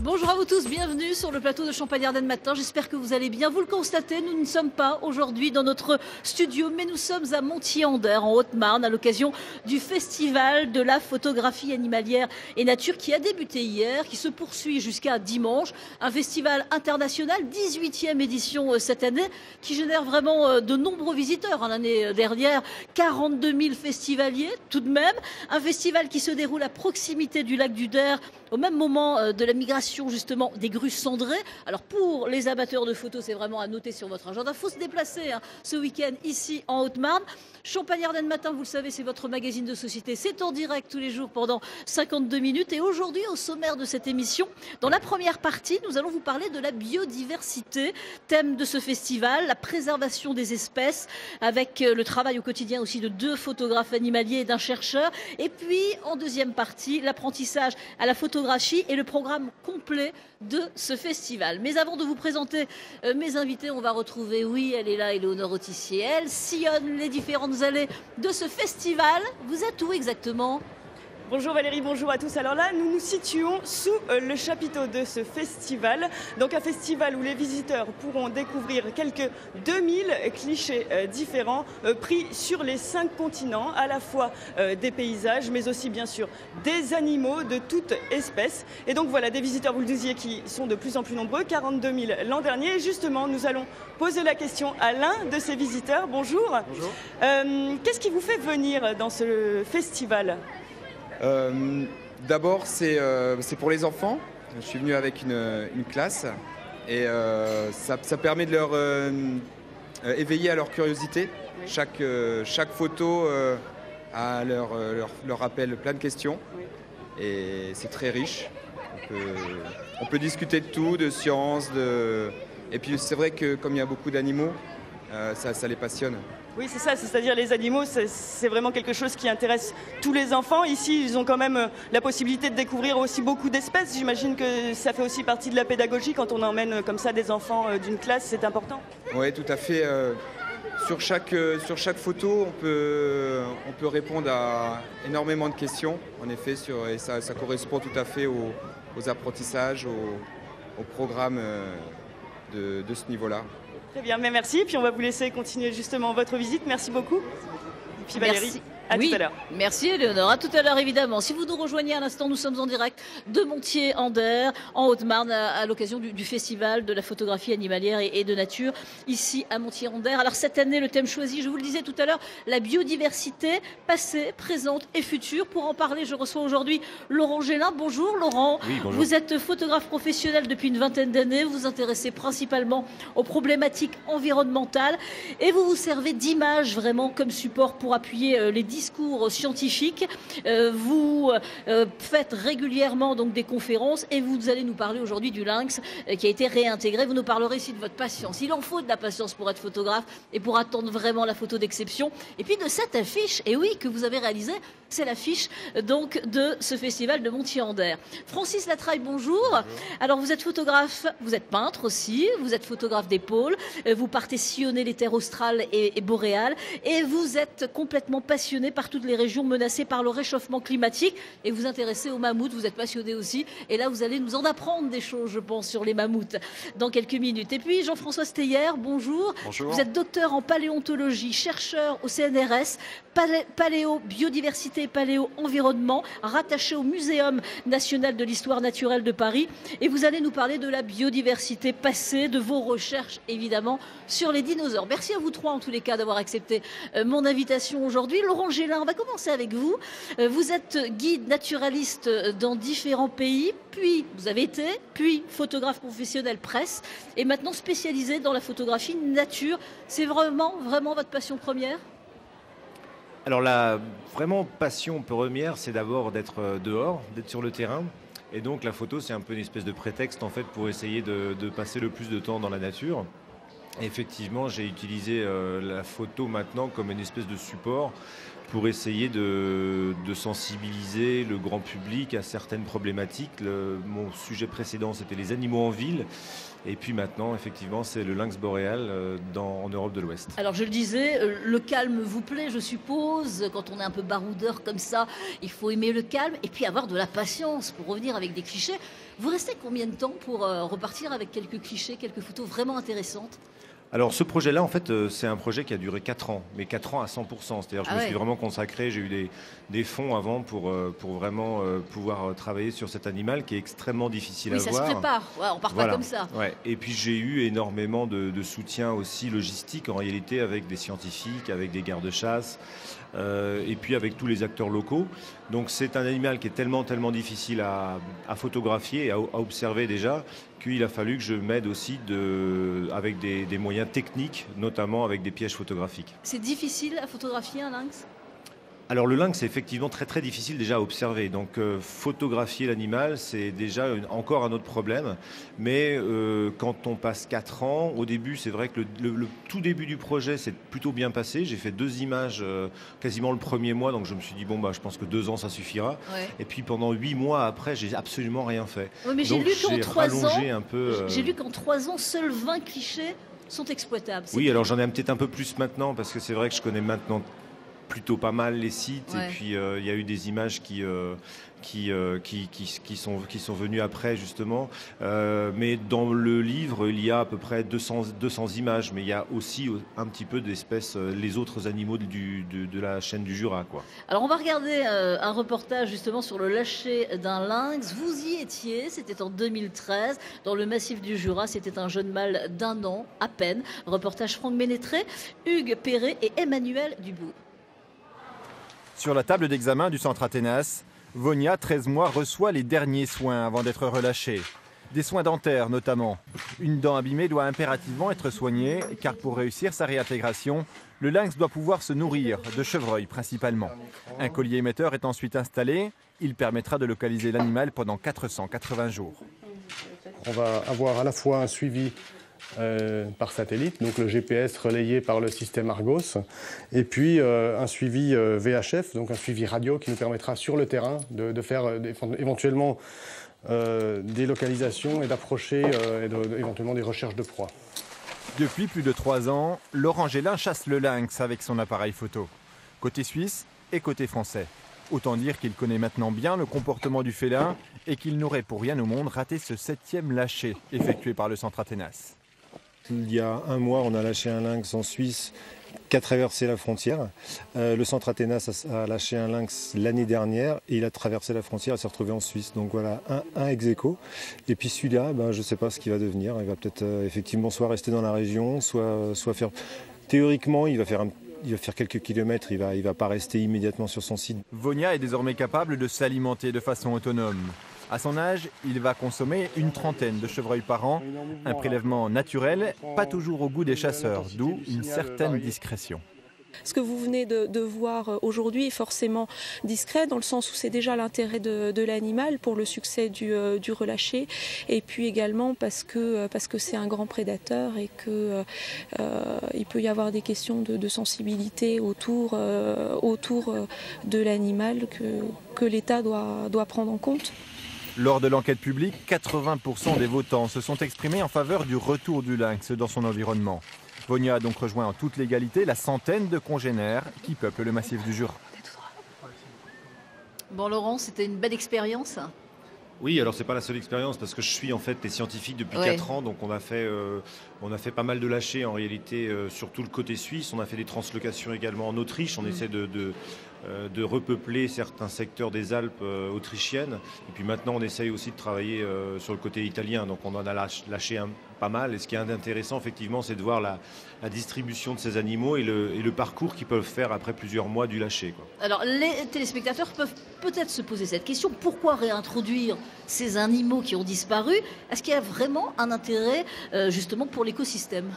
Bonjour à vous tous, bienvenue sur le plateau de Champagne-Ardenne Matin. J'espère que vous allez bien. Vous le constatez, nous ne sommes pas aujourd'hui dans notre studio, mais nous sommes à Montier-en-Der, en Haute-Marne, à l'occasion du festival de la photographie animalière et nature qui a débuté hier, qui se poursuit jusqu'à dimanche. Un festival international, 18e édition cette année, qui génère vraiment de nombreux visiteurs. L'année dernière, 42 000 festivaliers tout de même. Un festival qui se déroule à proximité du lac du Der, au même moment de la migration justement des grues cendrées. Alors pour les amateurs de photos, c'est vraiment à noter sur votre agenda. Il faut se déplacer ce week-end ici en Haute-Marne. Champagne-Ardenne Matin, vous le savez, c'est votre magazine de société. C'est en direct tous les jours pendant 52 minutes. Et aujourd'hui, au sommaire de cette émission, dans la première partie, nous allons vous parler de la biodiversité, thème de ce festival, la préservation des espèces, avec le travail au quotidien aussi de 2 photographes animaliers et d'un chercheur. Et puis, en deuxième partie, l'apprentissage à la photographie et le programme complet de ce festival. Mais avant de vous présenter mes invités, on va retrouver, oui, elle est là, Éléonore Autissier. Elle sillonne les différentes allées de ce festival. Vous êtes où exactement ? Bonjour Valérie, bonjour à tous. Alors là, nous nous situons sous le chapiteau de ce festival. Donc un festival où les visiteurs pourront découvrir quelques 2000 clichés différents pris sur les 5 continents, à la fois des paysages, mais aussi bien sûr des animaux de toute espèce. Et donc voilà, des visiteurs, vous le disiez, qui sont de plus en plus nombreux, 42 000 l'an dernier. Et justement, nous allons poser la question à l'un de ces visiteurs. Bonjour. Bonjour. Qu'est-ce qui vous fait venir dans ce festival ? D'abord, c'est pour les enfants. Je suis venu avec une classe et ça permet de leur éveiller à leur curiosité. Oui. Chaque photo leur rappelle plein de questions et c'est très riche. On peut discuter de tout, de sciences, et puis c'est vrai que comme il y a beaucoup d'animaux, ça les passionne. Oui, c'est ça, c'est-à-dire les animaux, c'est vraiment quelque chose qui intéresse tous les enfants. Ici, ils ont quand même la possibilité de découvrir aussi beaucoup d'espèces. J'imagine que ça fait aussi partie de la pédagogie quand on emmène comme ça des enfants d'une classe, c'est important. Oui, tout à fait. Sur chaque photo, on peut répondre à énormément de questions, en effet, et ça correspond tout à fait aux apprentissages, au programme de ce niveau-là. Très bien, mais merci. Puis on va vous laisser continuer justement votre visite. Merci beaucoup. Et puis Valérie, Merci. à Oui, tout à l'heure. merci Éléonore. À tout à l'heure évidemment. Si vous nous rejoignez à l'instant, nous sommes en direct de Montier-en-Der, en Haute-Marne, à l'occasion du festival de la photographie animalière et de nature, ici à Montier-en-Der. Alors cette année, le thème choisi, je vous le disais tout à l'heure, la biodiversité passée, présente et future. Pour en parler, je reçois aujourd'hui Laurent Gélin. Bonjour Laurent. Oui, bonjour. Vous êtes photographe professionnel depuis une vingtaine d'années. Vous vous intéressez principalement aux problématiques environnementales et vous vous servez d'images vraiment comme support pour appuyer les discours scientifiques. Vous faites régulièrement donc des conférences et vous allez nous parler aujourd'hui du lynx qui a été réintégré. Vous nous parlerez ici de votre patience. Il en faut de la patience pour être photographe et pour attendre vraiment la photo d'exception. Et puis de cette affiche, et oui, que vous avez réalisée, c'est l'affiche donc de ce festival de Montier-en-Der. Francis Latraille, bonjour. Alors vous êtes photographe, vous êtes peintre aussi, vous êtes photographe d'épaule, vous partez sillonner les terres australes et boréales et vous êtes complètement passionné par toutes les régions menacées par le réchauffement climatique et vous intéressez aux mammouths, vous êtes passionné aussi et là vous allez nous en apprendre des choses je pense sur les mammouths dans quelques minutes. Et puis Jean-François Steyer, bonjour. Bonjour. Vous êtes docteur en paléontologie, chercheur au CNRS, paléo biodiversité et paléo environnement, rattaché au Muséum national de l'histoire naturelle de Paris et vous allez nous parler de la biodiversité passée, de vos recherches évidemment sur les dinosaures. Merci à vous trois en tous les cas d'avoir accepté mon invitation aujourd'hui. Laurent Gélin, on va commencer avec vous. Vous êtes guide naturaliste dans différents pays, puis vous avez été, puis photographe professionnel presse, et maintenant spécialisé dans la photographie nature. C'est vraiment votre passion première ? Alors la vraiment passion première, c'est d'abord d'être dehors, d'être sur le terrain. Et donc la photo, c'est un peu une espèce de prétexte en fait pour essayer de passer le plus de temps dans la nature. Et effectivement, j'ai utilisé la photo maintenant comme une espèce de support, pour essayer de sensibiliser le grand public à certaines problématiques. Mon sujet précédent, c'était les animaux en ville. Et puis maintenant, effectivement, c'est le lynx boréal en Europe de l'Ouest. Alors je le disais, le calme vous plaît, je suppose. Quand on est un peu baroudeur comme ça, il faut aimer le calme et puis avoir de la patience pour revenir avec des clichés. Vous restez combien de temps pour repartir avec quelques clichés, quelques photos vraiment intéressantes ? Alors ce projet-là, en fait, c'est un projet qui a duré 4 ans, mais 4 ans à 100%. C'est-à-dire que je me suis vraiment consacré, j'ai eu des fonds avant pour vraiment pouvoir travailler sur cet animal qui est extrêmement difficile à voir. Oui, ça se prépare, on part pas comme ça. Ouais. Et puis j'ai eu énormément de soutien aussi logistique en réalité avec des scientifiques, avec des gardes-chasse et puis avec tous les acteurs locaux. Donc c'est un animal qui est tellement difficile à photographier et à observer déjà, qu'il a fallu que je m'aide aussi avec des moyens techniques, notamment avec des pièges photographiques. C'est difficile à photographier un lynx ? Alors le lynx, c'est effectivement très difficile déjà à observer. Donc photographier l'animal, c'est déjà encore un autre problème. Mais quand on passe 4 ans, au début, c'est vrai que le tout début du projet s'est plutôt bien passé. J'ai fait 2 images quasiment le premier mois, donc je me suis dit, je pense que 2 ans, ça suffira. Ouais. Et puis pendant 8 mois après, j'ai absolument rien fait. Oui, mais j'ai lu qu'en 3 ans, j'ai lu qu'en 3 ans, seuls 20 clichés sont exploitables. Oui, alors j'en ai peut-être un peu plus maintenant, parce que c'est vrai que je connais maintenant plutôt pas mal les sites, et puis il y a eu des images qui sont venues après justement, mais dans le livre il y a à peu près 200 images, mais il y a aussi un petit peu d'espèces, les autres animaux de la chaîne du Jura, quoi. Alors on va regarder un reportage justement sur le lâcher d'un lynx. Vous y étiez, c'était en 2013 dans le massif du Jura. C'était un jeune mâle d'1 an à peine. Reportage Franck Ménétré, Hugues Perret et Emmanuel Dubout. Sur la table d'examen du centre Athénas, Vonia, 13 mois, reçoit les derniers soins avant d'être relâchée. Des soins dentaires notamment. Une dent abîmée doit impérativement être soignée car pour réussir sa réintégration, le lynx doit pouvoir se nourrir de chevreuils principalement. Un collier émetteur est ensuite installé. Il permettra de localiser l'animal pendant 480 jours. On va avoir à la fois un suivi par satellite, donc le GPS relayé par le système Argos, et puis un suivi VHF, donc un suivi radio qui nous permettra sur le terrain de faire éventuellement des localisations et d'approcher éventuellement des recherches de proies. Depuis plus de 3 ans, Laurent Gélin chasse le lynx avec son appareil photo, côté suisse et côté français. Autant dire qu'il connaît maintenant bien le comportement du félin et qu'il n'aurait pour rien au monde raté ce 7e lâcher effectué par le centre Athénas. Il y a 1 mois, on a lâché un lynx en Suisse qui a traversé la frontière. Le centre Athénas a lâché un lynx l'année dernière et il a traversé la frontière et s'est retrouvé en Suisse. Donc voilà, un ex-aequo. Et puis celui-là, je ne sais pas ce qu'il va devenir. Il va peut-être effectivement soit rester dans la région, soit faire... Théoriquement, il va faire quelques kilomètres, il va pas rester immédiatement sur son site. Vonia est désormais capable de s'alimenter de façon autonome. À son âge, il va consommer une 30aine de chevreuils par an. Un prélèvement naturel, pas toujours au goût des chasseurs, d'où une certaine discrétion. Ce que vous venez de voir aujourd'hui est forcément discret dans le sens où c'est déjà l'intérêt de l'animal pour le succès du relâché, et puis également parce que c'est un grand prédateur et que il peut y avoir des questions de sensibilité autour de l'animal que l'État doit prendre en compte. Lors de l'enquête publique, 80% des votants se sont exprimés en faveur du retour du lynx dans son environnement. Vonia a donc rejoint en toute légalité la centaine de congénères qui peuplent le massif du Jura. Bon Laurent, c'était une belle expérience. Oui, alors c'est pas la seule expérience parce que je suis en fait les scientifiques depuis 4 ans, donc on a fait pas mal de lâchers en réalité sur tout le côté suisse. On a fait des translocations également en Autriche. On essaie de repeupler certains secteurs des Alpes autrichiennes. Et puis maintenant, on essaye aussi de travailler sur le côté italien. Donc on en a lâché pas mal. Et ce qui est intéressant, effectivement, c'est de voir la distribution de ces animaux et le parcours qu'ils peuvent faire après plusieurs mois du lâcher, quoi. Alors les téléspectateurs peuvent peut-être se poser cette question. Pourquoi réintroduire ces animaux qui ont disparu ? Est-ce qu'il y a vraiment un intérêt justement pour l'écosystème ?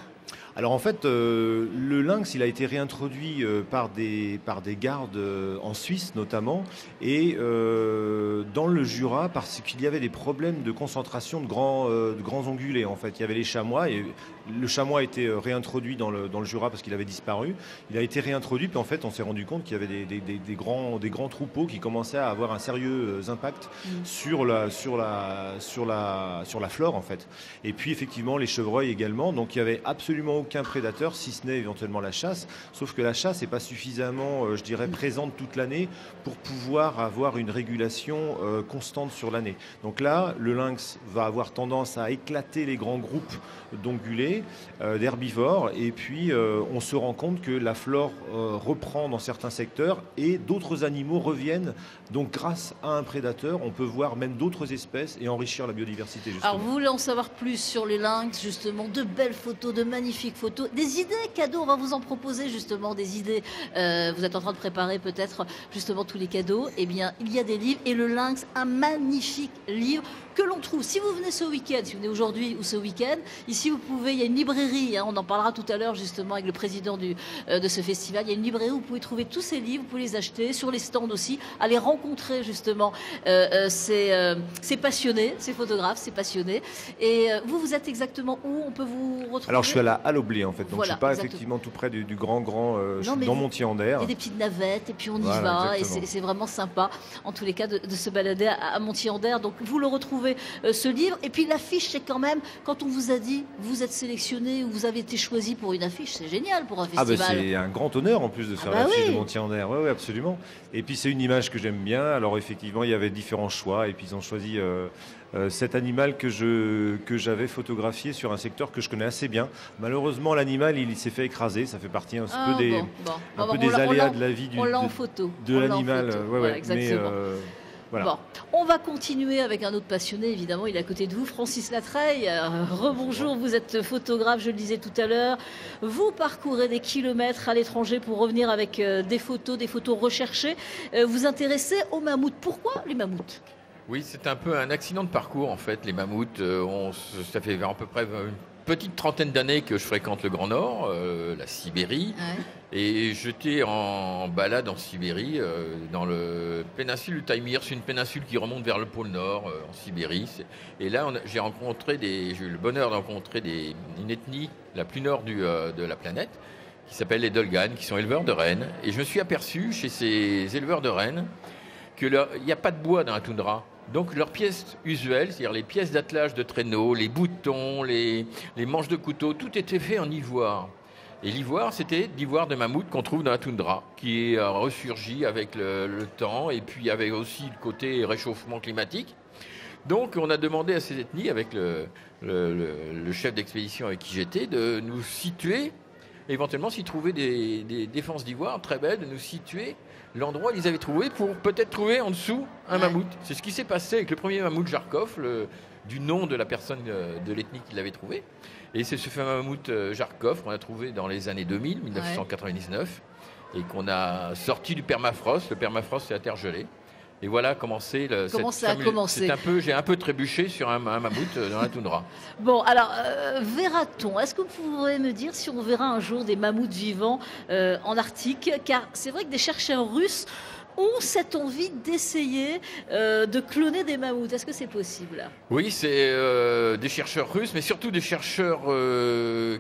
Alors en fait, le lynx, il a été réintroduit par des gardes en Suisse notamment, et dans le Jura parce qu'il y avait des problèmes de concentration de grands ongulés. En fait, il y avait les chamois, et le chamois a été réintroduit dans le Jura parce qu'il avait disparu. Il a été réintroduit, puis en fait, on s'est rendu compte qu'il y avait des grands troupeaux qui commençaient à avoir un sérieux impact sur la flore en fait. Et puis effectivement les chevreuils également. Donc il y avait absolument aucun prédateur, si ce n'est éventuellement la chasse. Sauf que la chasse n'est pas suffisamment, je dirais, présente toute l'année pour pouvoir avoir une régulation constante sur l'année. Donc là, le lynx va avoir tendance à éclater les grands groupes d'ongulés, d'herbivores, et puis on se rend compte que la flore reprend dans certains secteurs et d'autres animaux reviennent. Donc grâce à un prédateur, on peut voir même d'autres espèces et enrichir la biodiversité. Justement. Alors vous voulez en savoir plus sur les lynx, justement, de belles photos, de magnifiques photos, des idées cadeaux, on va vous en proposer justement des idées. Vous êtes en train de préparer peut-être justement tous les cadeaux. Eh bien, il y a des livres et le lynx, un magnifique livre que l'on trouve. Si vous venez ce week-end, si vous venez aujourd'hui ou ce week-end, ici vous pouvez, il y a une librairie, on en parlera tout à l'heure justement avec le président de ce festival, il y a une librairie où vous pouvez trouver tous ces livres, vous pouvez les acheter, sur les stands aussi, aller rencontrer justement ces passionnés, ces photographes, ces passionnés. Et vous êtes exactement où on peut vous retrouver? Alors je suis à la Halle Oblé en fait, donc voilà, je suis pas exactement. Effectivement tout près du grand, je suis dans Montier-en-Der. Il y a des petites navettes et puis on y voilà, va, exactement. et c'est vraiment sympa en tous les cas de se balader à Montier-en-Der. Donc vous le retrouvez ce livre, et puis l'affiche, c'est quand même, quand on vous a dit vous êtes sélectionné ou vous avez été choisi pour une affiche, c'est génial pour un festival. C'est un grand honneur en plus de faire l'affiche de Montier-en-Der. Oui, absolument. Et puis c'est une image que j'aime bien. Alors effectivement, il y avait différents choix, et puis ils ont choisi cet animal que j'avais photographié sur un secteur que je connais assez bien. Malheureusement, l'animal, il s'est fait écraser. Ça fait partie un peu des aléas de la vie de l'animal. Voilà, exactement. Voilà. Bon, on va continuer avec un autre passionné, évidemment, il est à côté de vous, Francis Latreille. Rebonjour, vous êtes photographe, je le disais tout à l'heure. Vous parcourez des kilomètres à l'étranger pour revenir avec des photos recherchées. Vous intéressez aux mammouths. Pourquoi les mammouths ? Oui, c'est un peu un accident de parcours en fait. Les mammouths, ça fait à peu près une petite trentaine d'années que je fréquente le Grand Nord, la Sibérie. Ouais. Et j'étais en balade en Sibérie, dans le péninsule du Taïmyr. C'est une péninsule qui remonte vers le pôle Nord, en Sibérie. Et là, j'ai eu le bonheur de rencontrer une ethnie la plus nord de la planète, qui s'appelle les Dolganes, qui sont éleveurs de rennes. Et je me suis aperçu chez ces éleveurs de rennes qu'il n'y a pas de bois dans la toundra. Donc leurs pièces usuelles, c'est-à-dire les pièces d'attelage de traîneau, les boutons, les manches de couteau, tout était fait en ivoire. Et l'ivoire, c'était l'ivoire de mammouth qu'on trouve dans la toundra, qui est ressurgi avec le temps, et puis il y avait aussi le côté réchauffement climatique. Donc on a demandé à ces ethnies, avec le chef d'expédition avec qui j'étais, de nous situer, éventuellement s'ils trouvaient des défenses d'ivoire très belles, de nous situer l'endroit où ils avaient trouvé pour peut-être trouver en dessous un mammouth. C'est ce qui s'est passé avec le premier mammouth Jarkov, du nom de la personne de l'ethnie qui l'avait trouvé. Et c'est ce fameux mammouth Jarkov qu'on a trouvé dans les années 2000, 1999, et qu'on a sorti du permafrost. Le permafrost, c'est la terre gelée. Et voilà comment ça a commencé. J'ai un peu trébuché sur un mammouth dans la toundra. Bon, alors, verra-t-on? Est-ce que vous pourrez me dire si on verra un jour des mammouths vivants en Arctique? Car c'est vrai que des chercheurs russes ont cette envie d'essayer de cloner des mammouths. Est-ce que c'est possible? Oui, c'est des chercheurs russes, mais surtout des chercheurs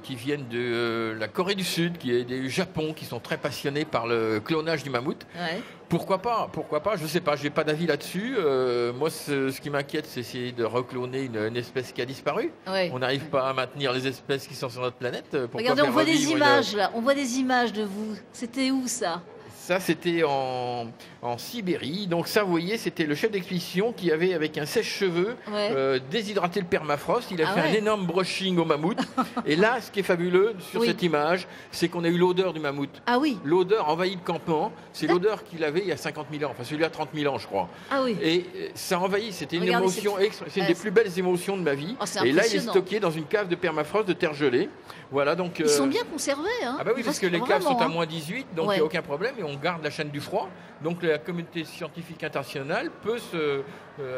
qui viennent de la Corée du Sud, du Japon, qui sont très passionnés par le clonage du mammouth. Ouais. Pourquoi pas? Je ne sais pas, je n'ai pas d'avis là-dessus. Moi, ce qui m'inquiète, c'est essayer de recloner une espèce qui a disparu. Ouais. On n'arrive pas à maintenir les espèces qui sont sur notre planète. Regardez, on voit des images là. On voit des images de vous. C'était où ça? Ça, c'était en Sibérie. Donc ça, vous voyez, c'était le chef d'expédition qui avait, avec un sèche-cheveux, déshydraté le permafrost. Il a fait un énorme brushing au mammouth. Et là, ce qui est fabuleux sur cette image, c'est qu'on a eu l'odeur du mammouth. Ah oui. L'odeur envahit le campement. C'est l'odeur qu'il avait il y a 50 000 ans. Enfin, celui-là a 30 000 ans, je crois. Ah oui. Et ça envahit. C'était une émotion. C'est une des plus belles émotions de ma vie. Oh, et là, il est stocké dans une cave de permafrost de terre gelée. Voilà, donc, ils sont bien conservés. Hein. Ah bah oui, parce que les caves sont à moins 18, donc il n'y a aucun problème. Et on garde la chaîne du froid. Donc la communauté scientifique internationale peut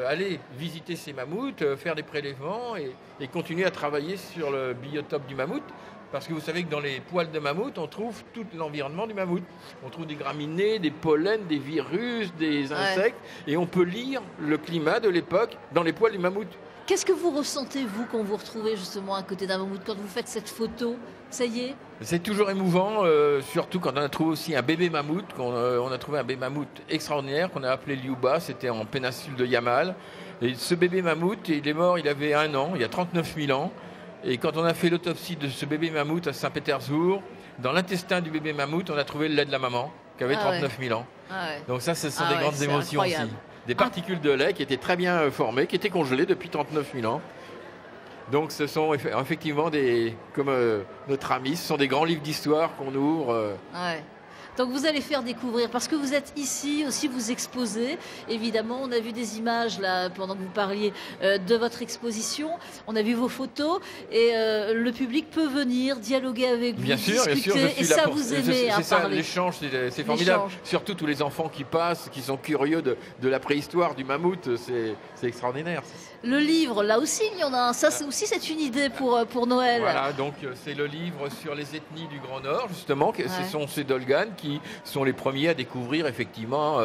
aller visiter ces mammouths, faire des prélèvements et continuer à travailler sur le biotope du mammouth. Parce que vous savez que dans les poils de mammouth, on trouve tout l'environnement du mammouth. On trouve des graminées, des pollens, des virus, des insectes. Et on peut lire le climat de l'époque dans les poils du mammouth. Qu'est-ce que vous ressentez, vous, quand vous retrouvez justement à côté d'un mammouth, quand vous faites cette photo? Ça y est? C'est toujours émouvant, surtout quand on a trouvé aussi un bébé mammouth. On a trouvé un bébé mammouth extraordinaire qu'on a appelé Liuba. C'était en péninsule de Yamal. Et ce bébé mammouth, il est mort, il avait 1 an, il y a 39 000 ans. Et quand on a fait l'autopsie de ce bébé mammouth à Saint-Pétersbourg, dans l'intestin du bébé mammouth, on a trouvé le lait de la maman, qui avait 39 000 ans. Donc ça, ce sont des grandes émotions aussi. Des particules de lait qui étaient très bien formées, qui étaient congelées depuis 39 000 ans. Donc ce sont effectivement comme notre ami, ce sont des grands livres d'histoire qu'on ouvre. Donc vous allez faire découvrir, parce que vous êtes ici aussi, vous exposez. Évidemment, on a vu des images là pendant que vous parliez de votre exposition. On a vu vos photos et le public peut venir dialoguer avec vous, discuter. Bien sûr, et ça, vous aimez c'est ça, parler. l'échange, c'est formidable. Surtout tous les enfants qui passent, qui sont curieux de la préhistoire du mammouth, c'est extraordinaire. Le livre, là aussi, il y en a un. Ça, c'est une idée pour Noël. Voilà, donc c'est le livre sur les ethnies du Grand Nord, justement. Ce sont ces Dolganes qui sont les premiers à découvrir effectivement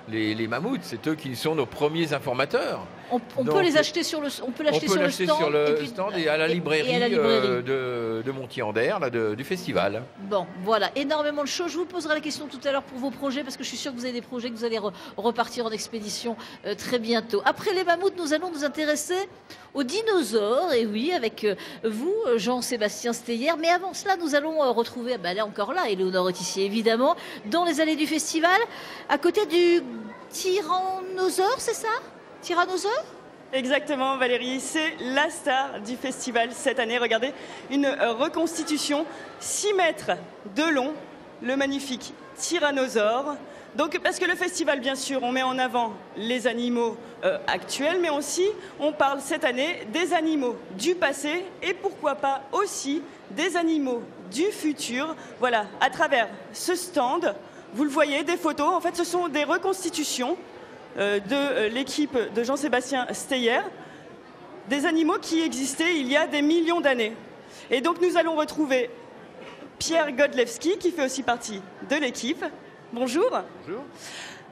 les mammouths. C'est eux qui sont nos premiers informateurs. On peut les acheter sur le stand et à la librairie, de Monthy-en-Der, du festival. Bon, voilà, énormément de choses. Je vous poserai la question tout à l'heure pour vos projets, parce que je suis sûre que vous avez des projets, que vous allez repartir en expédition très bientôt. Après les mammouths, nous allons nous intéresser aux dinosaures, et oui, avec vous, Jean-Sébastien Steyer. Mais avant cela, nous allons retrouver, elle est encore là, Éléonore est ici, évidemment, dans les allées du festival, à côté du tyrannosaure, c'est ça? Tyrannosaure? Exactement, Valérie, c'est la star du festival cette année. Regardez, une reconstitution 6 mètres de long, le magnifique tyrannosaure. Donc, parce que le festival, bien sûr, on met en avant les animaux actuels, mais aussi on parle cette année des animaux du passé et pourquoi pas aussi des animaux du futur. Voilà, à travers ce stand, vous le voyez, des photos. En fait, ce sont des reconstitutions de l'équipe de Jean-Sébastien Steyer, des animaux qui existaient il y a des millions d'années. Et donc nous allons retrouver Pierre Godlewski, qui fait aussi partie de l'équipe. Bonjour. Bonjour.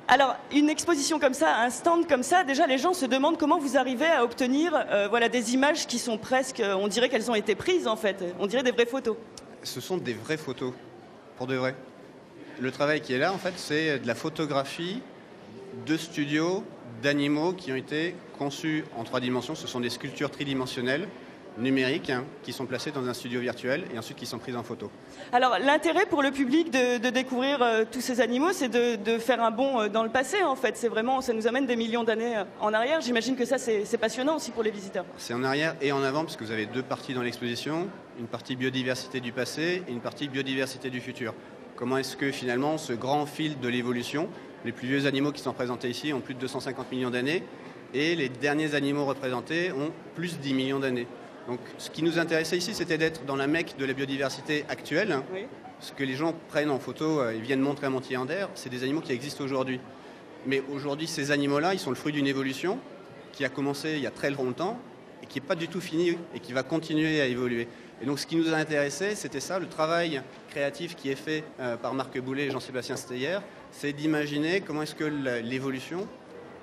Alors, une exposition comme ça, un stand comme ça, déjà les gens se demandent comment vous arrivez à obtenir des images qui sont presque, on dirait qu'elles ont été prises en fait, on dirait des vraies photos. Ce sont des vraies photos, pour de vrai. Le travail qui est là, en fait, c'est de la photographie de studios d'animaux qui ont été conçus en 3 dimensions. Ce sont des sculptures tridimensionnelles numériques qui sont placées dans un studio virtuel et ensuite qui sont prises en photo. Alors l'intérêt pour le public de découvrir tous ces animaux, c'est de faire un bond dans le passé en fait. C'est vraiment, ça nous amène des millions d'années en arrière. J'imagine que ça c'est passionnant aussi pour les visiteurs. C'est en arrière et en avant parce que vous avez 2 parties dans l'exposition, une partie biodiversité du passé et une partie biodiversité du futur. Comment est-ce que finalement ce grand fil de l'évolution, les plus vieux animaux qui sont représentés ici ont plus de 250 millions d'années et les derniers animaux représentés ont plus de 10 millions d'années. Donc ce qui nous intéressait ici, c'était d'être dans la Mecque de la biodiversité actuelle. Oui. Ce que les gens prennent en photo et viennent montrer à Monthy-en-Der, c'est des animaux qui existent aujourd'hui. Mais aujourd'hui, ces animaux-là, ils sont le fruit d'une évolution qui a commencé il y a très longtemps et qui n'est pas du tout finie et qui va continuer à évoluer. Et donc ce qui nous a intéressé, c'était ça, le travail créatif qui est fait par Marc Boulet et Jean-Sébastien Steyer, c'est d'imaginer comment est-ce que l'évolution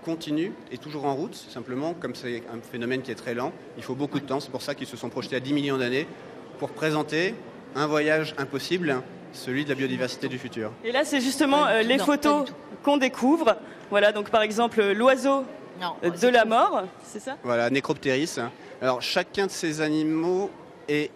continue et toujours en route. Simplement, comme c'est un phénomène qui est très lent, il faut beaucoup de temps. C'est pour ça qu'ils se sont projetés à 10 millions d'années pour présenter un voyage impossible, celui de la biodiversité du futur. Et là, c'est justement les photos qu'on découvre. Voilà, donc par exemple, l'oiseau de la mort, c'est ça? Voilà, Necropteris. Alors, chacun de ces animaux est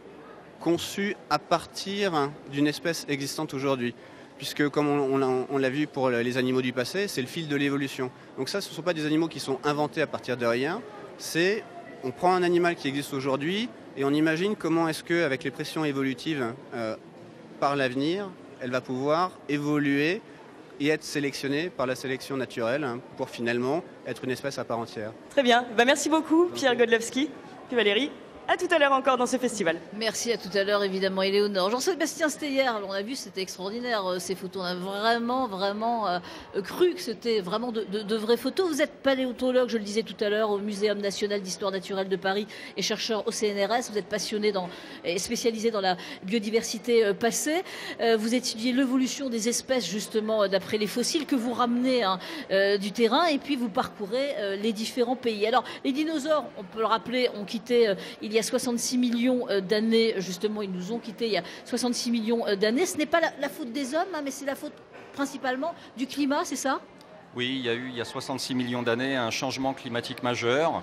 conçu à partir d'une espèce existante aujourd'hui. Puisque, comme on l'a vu pour les animaux du passé, c'est le fil de l'évolution. Donc ça, ce ne sont pas des animaux qui sont inventés à partir de rien. On prend un animal qui existe aujourd'hui et on imagine comment est-ce qu'avec les pressions évolutives par l'avenir, elle va pouvoir évoluer et être sélectionnée par la sélection naturelle pour finalement être une espèce à part entière. Très bien. Merci beaucoup, Pierre Godlewski. Puis Valérie. À tout à l'heure encore dans ce festival. Merci, à tout à l'heure évidemment Éléonore. Jean-Sébastien Steyer, on a vu, c'était extraordinaire ces photos. On a vraiment cru que c'était vraiment de vraies photos. Vous êtes paléontologue, je le disais tout à l'heure, au Muséum national d'histoire naturelle de Paris et chercheur au CNRS. Vous êtes passionné et spécialisé dans la biodiversité passée. Vous étudiez l'évolution des espèces justement d'après les fossiles que vous ramenez du terrain et puis vous parcourez les différents pays. Alors les dinosaures, on peut le rappeler, ont quitté il y a 66 millions d'années, justement ils nous ont quittés il y a 66 millions d'années. Ce n'est pas la faute des hommes, mais c'est la faute principalement du climat, c'est ça ? Oui, il y a 66 millions d'années un changement climatique majeur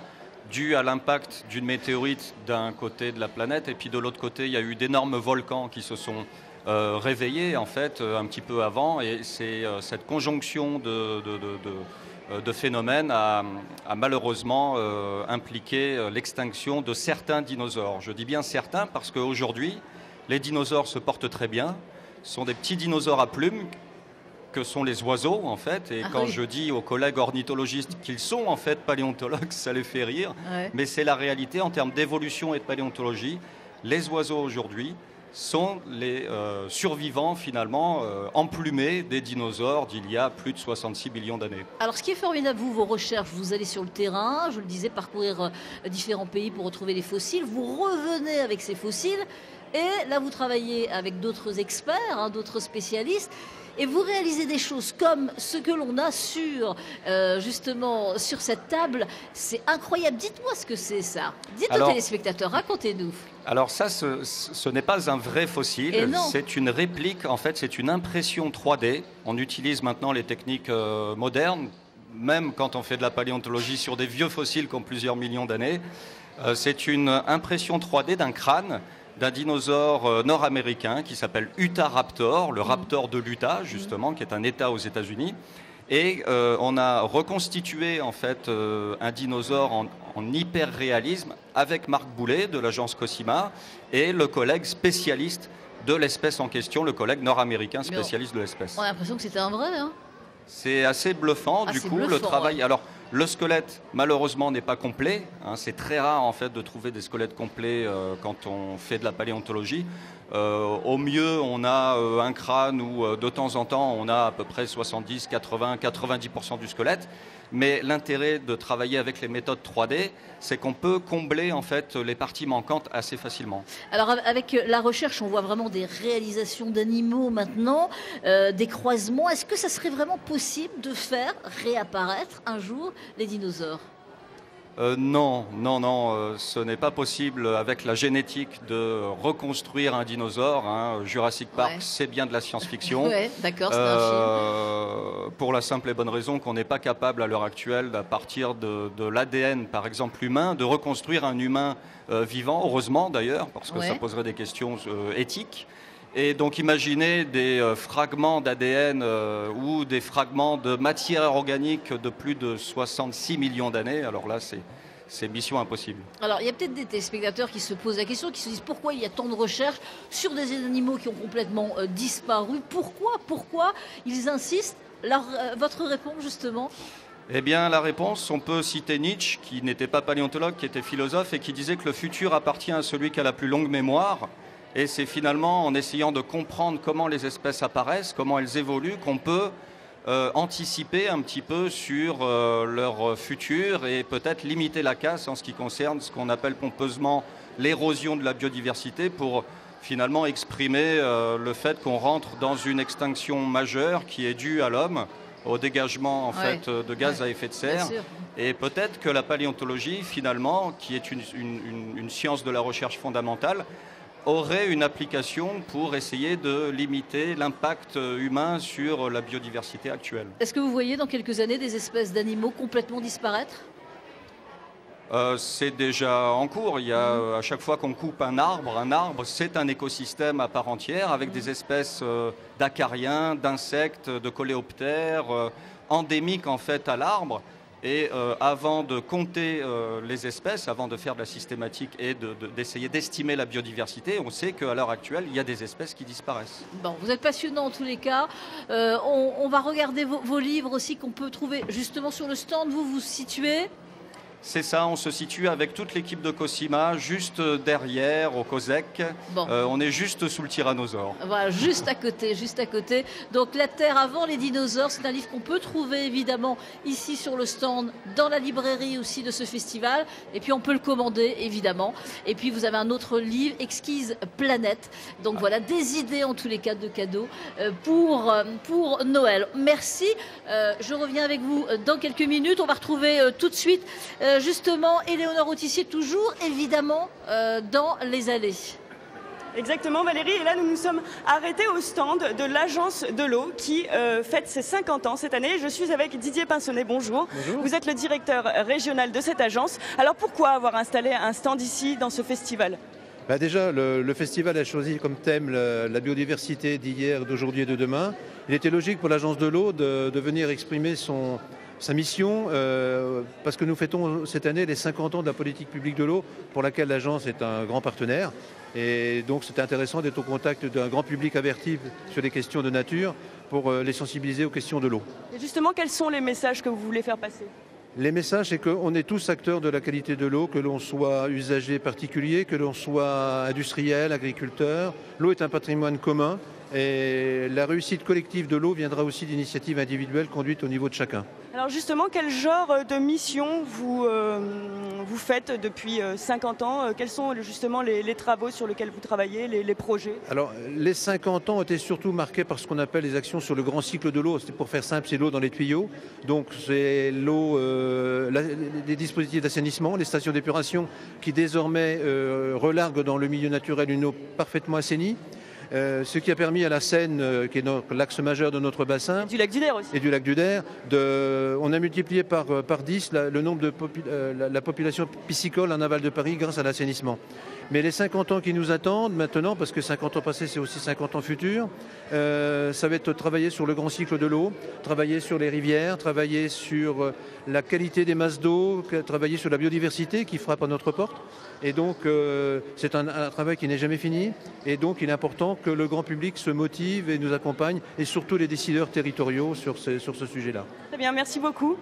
dû à l'impact d'une météorite d'un côté de la planète et puis de l'autre côté il y a eu d'énormes volcans qui se sont réveillés en fait un petit peu avant et c'est cette conjonction de phénomènes a malheureusement impliqué l'extinction de certains dinosaures. Je dis bien certains parce qu'aujourd'hui les dinosaures se portent très bien, ce sont des petits dinosaures à plumes que sont les oiseaux en fait et quand je dis aux collègues ornithologistes qu'ils sont en fait paléontologues, ça les fait rire, mais c'est la réalité en termes d'évolution et de paléontologie. Les oiseaux aujourd'hui sont les survivants finalement emplumés des dinosaures d'il y a plus de 66 millions d'années. Alors ce qui est formidable, vos recherches, vous allez sur le terrain, je le disais, parcourir différents pays pour retrouver les fossiles, vous revenez avec ces fossiles et là vous travaillez avec d'autres experts, d'autres spécialistes. Et vous réalisez des choses comme ce que l'on a justement sur cette table. C'est incroyable. Dites-moi ce que c'est ça. Dites aux téléspectateurs, racontez-nous. Alors ça, ce n'est pas un vrai fossile. C'est une réplique. En fait, c'est une impression 3D. On utilise maintenant les techniques modernes, même quand on fait de la paléontologie sur des vieux fossiles qui ont plusieurs millions d'années. C'est une impression 3D d'un crâne d'un dinosaure nord-américain qui s'appelle Utahraptor, le raptor de l'Utah justement, qui est un État aux États-Unis. Et on a reconstitué en fait un dinosaure en hyper-réalisme avec Marc Boulet de l'agence Cosima et le collègue spécialiste de l'espèce en question, le collègue nord-américain spécialiste de l'espèce. On a l'impression que c'était un vrai, hein ? C'est assez bluffant, du coup, le travail. Alors, le squelette, malheureusement, n'est pas complet. C'est très rare, en fait, de trouver des squelettes complets quand on fait de la paléontologie. Au mieux, on a un crâne où, de temps en temps, on a à peu près 70, 80, 90% du squelette. Mais l'intérêt de travailler avec les méthodes 3D, c'est qu'on peut combler, en fait, les parties manquantes assez facilement. Alors, avec la recherche, on voit vraiment des réalisations d'animaux maintenant, des croisements. Est-ce que ça serait vraiment possible de faire réapparaître un jour les dinosaures ? Non, ce n'est pas possible avec la génétique de reconstruire un dinosaure. Jurassic Park, c'est bien de la science-fiction. D'accord, c'est un film. Pour la simple et bonne raison qu'on n'est pas capable à l'heure actuelle, à partir de l'ADN, par exemple humain, de reconstruire un humain vivant, heureusement d'ailleurs, parce que ça poserait des questions éthiques. Et donc imaginez des fragments d'ADN ou des fragments de matière organique de plus de 66 millions d'années. Alors là, c'est mission impossible. Alors il y a peut-être des téléspectateurs qui se posent la question, qui se disent pourquoi il y a tant de recherches sur des animaux qui ont complètement disparu. Pourquoi ils insistent ? Votre réponse justement ? Eh bien, la réponse, on peut citer Nietzsche, qui n'était pas paléontologue, qui était philosophe et qui disait que le futur appartient à celui qui a la plus longue mémoire. Et c'est finalement en essayant de comprendre comment les espèces apparaissent, comment elles évoluent, qu'on peut anticiper un petit peu sur leur futur et peut-être limiter la casse en ce qui concerne ce qu'on appelle pompeusement l'érosion de la biodiversité pour finalement exprimer le fait qu'on rentre dans une extinction majeure qui est due à l'homme, au dégagement en fait, de gaz à effet de serre. Et peut-être que la paléontologie, finalement, qui est une science de la recherche fondamentale, aurait une application pour essayer de limiter l'impact humain sur la biodiversité actuelle. Est-ce que vous voyez dans quelques années des espèces d'animaux complètement disparaître ? C'est déjà en cours. Il y a, à chaque fois qu'on coupe un arbre, c'est un écosystème à part entière avec des espèces d'acariens, d'insectes, de coléoptères, endémiques en fait à l'arbre. Et avant de compter les espèces, avant de faire de la systématique et d'essayer d'estimer la biodiversité, on sait qu'à l'heure actuelle, il y a des espèces qui disparaissent. Bon, vous êtes passionnant en tous les cas. On va regarder vos livres aussi qu'on peut trouver justement sur le stand. Vous vous situez C'est ça, on se situe avec toute l'équipe de Cosima, juste derrière, au COSEC. Bon. On est juste sous le tyrannosaure. Voilà, juste à côté, juste à côté. Donc La Terre avant les dinosaures, c'est un livre qu'on peut trouver évidemment ici sur le stand, dans la librairie aussi de ce festival. Et puis on peut le commander évidemment. Et puis vous avez un autre livre, Exquise Planète. Donc voilà, des idées en tous les cas de cadeaux pour Noël. Merci. Je reviens avec vous dans quelques minutes. On va retrouver tout de suite justement Éléonore Autissier, toujours évidemment dans les allées. Exactement Valérie, et là nous nous sommes arrêtés au stand de l'Agence de l'eau qui fête ses 50 ans cette année. Je suis avec Didier Pinsonnet, bonjour. Bonjour. Vous êtes le directeur régional de cette agence. Alors pourquoi avoir installé un stand ici dans ce festival ? Déjà, le festival a choisi comme thème la biodiversité d'hier, d'aujourd'hui et de demain. Il était logique pour l'Agence de l'eau de venir exprimer sa mission, parce que nous fêtons cette année les 50 ans de la politique publique de l'eau, pour laquelle l'agence est un grand partenaire. Et donc c'est intéressant d'être au contact d'un grand public averti sur les questions de nature pour les sensibiliser aux questions de l'eau. Et justement, quels sont les messages que vous voulez faire passer ? Les messages, c'est qu'on est tous acteurs de la qualité de l'eau, que l'on soit usager particulier, que l'on soit industriel, agriculteur. L'eau est un patrimoine commun et la réussite collective de l'eau viendra aussi d'initiatives individuelles conduites au niveau de chacun. Alors justement, quel genre de mission vous faites depuis 50 ans ? Quels sont justement les travaux sur lesquels vous travaillez, les projets ? Alors, les 50 ans ont été surtout marqués par ce qu'on appelle les actions sur le grand cycle de l'eau. Pour faire simple, c'est l'eau dans les tuyaux. Donc, c'est l'eau, les dispositifs d'assainissement, les stations d'épuration qui désormais relarguent dans le milieu naturel une eau parfaitement assainie. Ce qui a permis à la Seine, qui est l'axe majeur de notre bassin, du lac du Der aussi. Et du lac du Der, on a multiplié par 10 le nombre de la population piscicole en aval de Paris grâce à l'assainissement. Mais les 50 ans qui nous attendent maintenant, parce que 50 ans passés, c'est aussi 50 ans futurs, ça va être travailler sur le grand cycle de l'eau, travailler sur les rivières, travailler sur la qualité des masses d'eau, travailler sur la biodiversité qui frappe à notre porte. Et donc, c'est un travail qui n'est jamais fini. Et donc, il est important que le grand public se motive et nous accompagne, et surtout les décideurs territoriaux sur ce sujet-là. Très bien, merci beaucoup.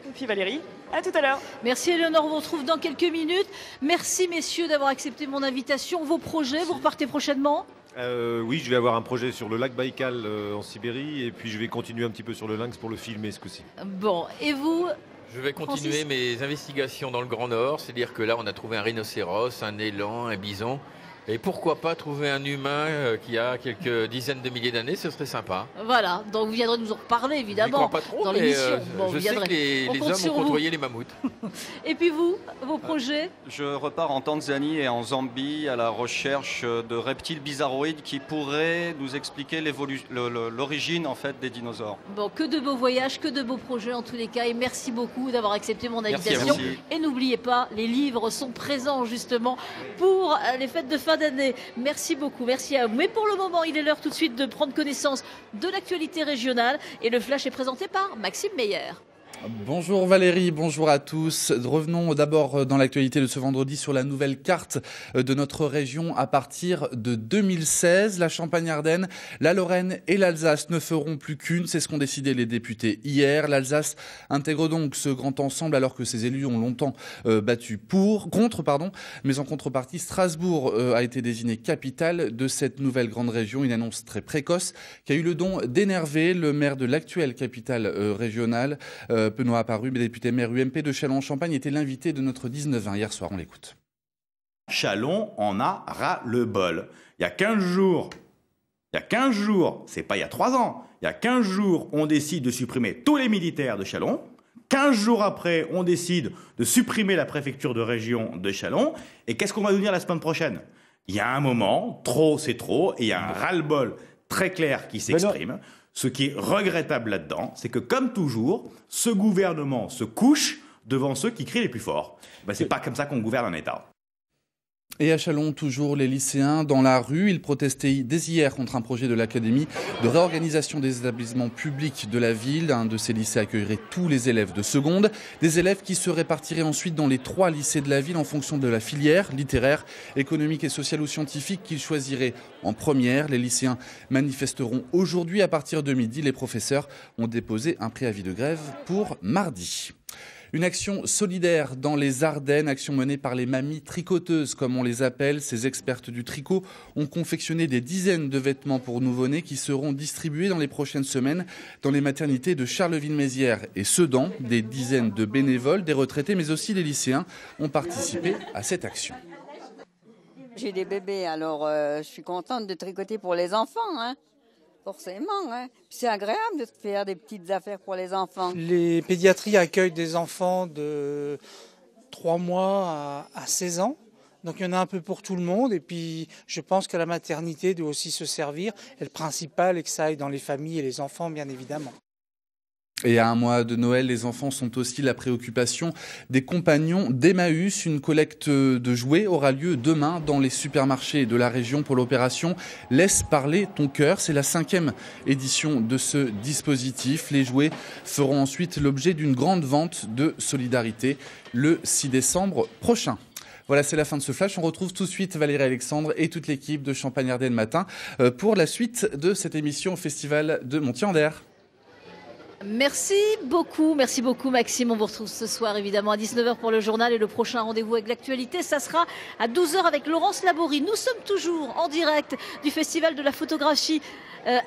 Et puis Valérie, à tout à l'heure. Merci Éléonore, on vous retrouve dans quelques minutes. Merci messieurs d'avoir accepté mon invitation. Vos projets, vous repartez prochainement ? Oui, je vais avoir un projet sur le lac Baïkal en Sibérie, et puis je vais continuer un petit peu sur le lynx pour le filmer ce coup-ci. Bon, et vous ? Je vais continuer mes investigations dans le Grand Nord, c'est-à-dire que là on a trouvé un rhinocéros, un élan, un bison. Et pourquoi pas trouver un humain qui a quelques dizaines de milliers d'années, ce serait sympa. Voilà, donc vous viendrez nous en reparler évidemment pas trop, dans l'émission. Je sais que les hommes ont côtoyé les mammouths. Et puis vous, vos projets ? Je repars en Tanzanie et en Zambie à la recherche de reptiles bizarroïdes qui pourraient nous expliquer l'origine en fait des dinosaures. Bon, que de beaux voyages, que de beaux projets en tous les cas, et merci beaucoup d'avoir accepté mon invitation. Et n'oubliez pas, les livres sont présents justement pour les fêtes de fin d'année. Merci beaucoup, merci à vous. Mais pour le moment, il est l'heure tout de suite de prendre connaissance de l'actualité régionale, et le flash est présenté par Maxime Meyer. Bonjour Valérie, bonjour à tous. Revenons d'abord dans l'actualité de ce vendredi sur la nouvelle carte de notre région à partir de 2016. La Champagne-Ardenne, la Lorraine et l'Alsace ne feront plus qu'une, c'est ce qu'ont décidé les députés hier. L'Alsace intègre donc ce grand ensemble alors que ses élus ont longtemps battu contre, mais en contrepartie, Strasbourg a été désigné capitale de cette nouvelle grande région. Une annonce très précoce qui a eu le don d'énerver le maire de l'actuelle capitale régionale, Benoît Apparu, député maire UMP de Châlons-en-Champagne, était l'invité de notre 19-20 hier soir. On l'écoute. Châlons en a ras-le-bol. Il y a 15 jours, c'est pas il y a 3 ans, il y a 15 jours, on décide de supprimer tous les militaires de Châlons. 15 jours après, on décide de supprimer la préfecture de région de Châlons. Et qu'est-ce qu'on va nous dire la semaine prochaine ? Il y a un moment, trop c'est trop, et il y a un ras-le-bol très clair qui s'exprime. Ce qui est regrettable là-dedans, c'est que, comme toujours, ce gouvernement se couche devant ceux qui crient les plus forts. C'est pas comme ça qu'on gouverne un État. Et à Châlons, toujours les lycéens dans la rue. Ils protestaient dès hier contre un projet de l'académie de réorganisation des établissements publics de la ville. Un de ces lycées accueillerait tous les élèves de seconde. Des élèves qui se répartiraient ensuite dans les 3 lycées de la ville en fonction de la filière littéraire, économique et sociale ou scientifique qu'ils choisiraient en première. Les lycéens manifesteront aujourd'hui à partir de midi. Les professeurs ont déposé un préavis de grève pour mardi. Une action solidaire dans les Ardennes, action menée par les mamies tricoteuses, comme on les appelle. Ces expertes du tricot ont confectionné des dizaines de vêtements pour nouveau-nés qui seront distribués dans les prochaines semaines dans les maternités de Charleville-Mézières et Sedan. Des dizaines de bénévoles, des retraités, mais aussi des lycéens ont participé à cette action. J'ai des bébés, alors je suis contente de tricoter pour les enfants, hein. Forcément, hein. C'est agréable de faire des petites affaires pour les enfants. Les pédiatries accueillent des enfants de 3 mois à 16 ans. Donc il y en a un peu pour tout le monde. Et puis je pense que la maternité doit aussi se servir. Et le principal est que ça aille dans les familles et les enfants, bien évidemment. Et à un mois de Noël, les enfants sont aussi la préoccupation des compagnons d'Emmaüs. Une collecte de jouets aura lieu demain dans les supermarchés de la région pour l'opération « Laisse parler ton cœur ». C'est la 5e édition de ce dispositif. Les jouets feront ensuite l'objet d'une grande vente de solidarité le 6 décembre prochain. Voilà, c'est la fin de ce flash. On retrouve tout de suite Valérie Alexandre et toute l'équipe de Champagne-Ardenne Matin pour la suite de cette émission au Festival de Montier-en-Der. Merci beaucoup Maxime. On vous retrouve ce soir évidemment à 19h pour le journal et le prochain rendez-vous avec l'actualité, ça sera à 12h avec Laurence Laborie. Nous sommes toujours en direct du Festival de la photographie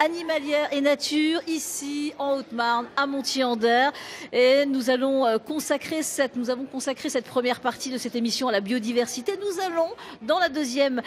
animalière et nature ici en Haute-Marne à Montier-en-Der et nous avons consacré cette première partie de cette émission à la biodiversité. Nous allons dans la deuxième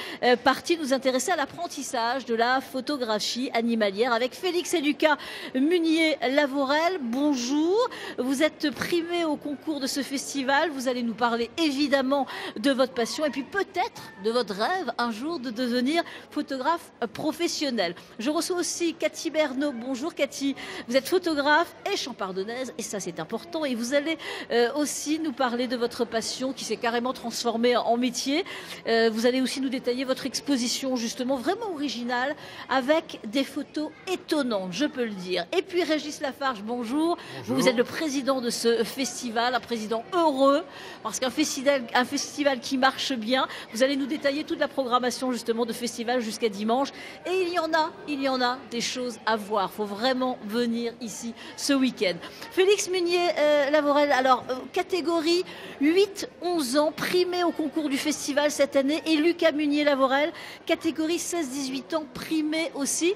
partie nous intéresser à l'apprentissage de la photographie animalière avec Félix et Lucas Munier-Lavorel. Bonjour, vous êtes primés au concours de ce festival, vous allez nous parler évidemment de votre passion et puis peut-être de votre rêve un jour de devenir photographe professionnel. Je reçois aussi Cathy Bernot. Bonjour Cathy, vous êtes photographe et champardonnaise et ça c'est important et vous allez aussi nous parler de votre passion qui s'est carrément transformée en métier. Vous allez aussi nous détailler votre exposition justement vraiment originale avec des photos étonnantes, je peux le dire. Et puis Régis Lafarge, bonjour. Vous êtes le président de ce festival, un président heureux parce qu'un festival qui marche bien. Vous allez nous détailler toute la programmation justement de festival jusqu'à dimanche et il y en a des choses à voir. Il faut vraiment venir ici ce week-end. Félix Munier-Lavorel, alors catégorie 8-11 ans, primé au concours du festival cette année, et Lucas Munier-Lavorel, catégorie 16-18 ans, primé aussi.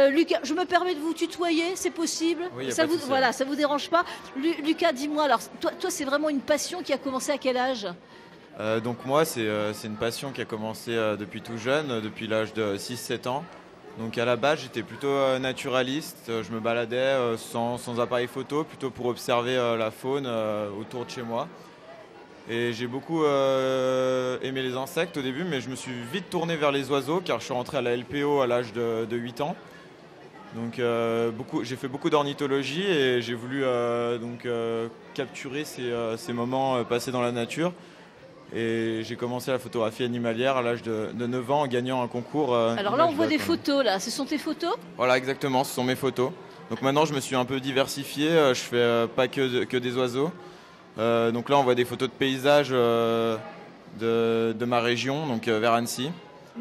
Lucas, je me permets de vous tutoyer, c'est possible? Oui, ça vous dérange pas? Lucas, dis-moi, alors toi c'est vraiment une passion qui a commencé à quel âge? Donc moi, c'est une passion qui a commencé depuis tout jeune, depuis l'âge de 6-7 ans. Donc à la base, j'étais plutôt naturaliste. Je me baladais sans appareil photo, plutôt pour observer la faune autour de chez moi. Et j'ai beaucoup aimé les insectes au début, mais je me suis vite tourné vers les oiseaux car je suis rentré à la LPO à l'âge de 8 ans. Donc j'ai fait beaucoup d'ornithologie et j'ai voulu capturer ces moments passés dans la nature. Et j'ai commencé la photographie animalière à l'âge de 9 ans en gagnant un concours. Alors là, on voit des photos, là. Ce sont tes photos? Voilà, exactement, ce sont mes photos. Donc maintenant, je me suis un peu diversifié. Je fais pas que des oiseaux. Donc là, on voit des photos de paysages de ma région, donc vers Annecy.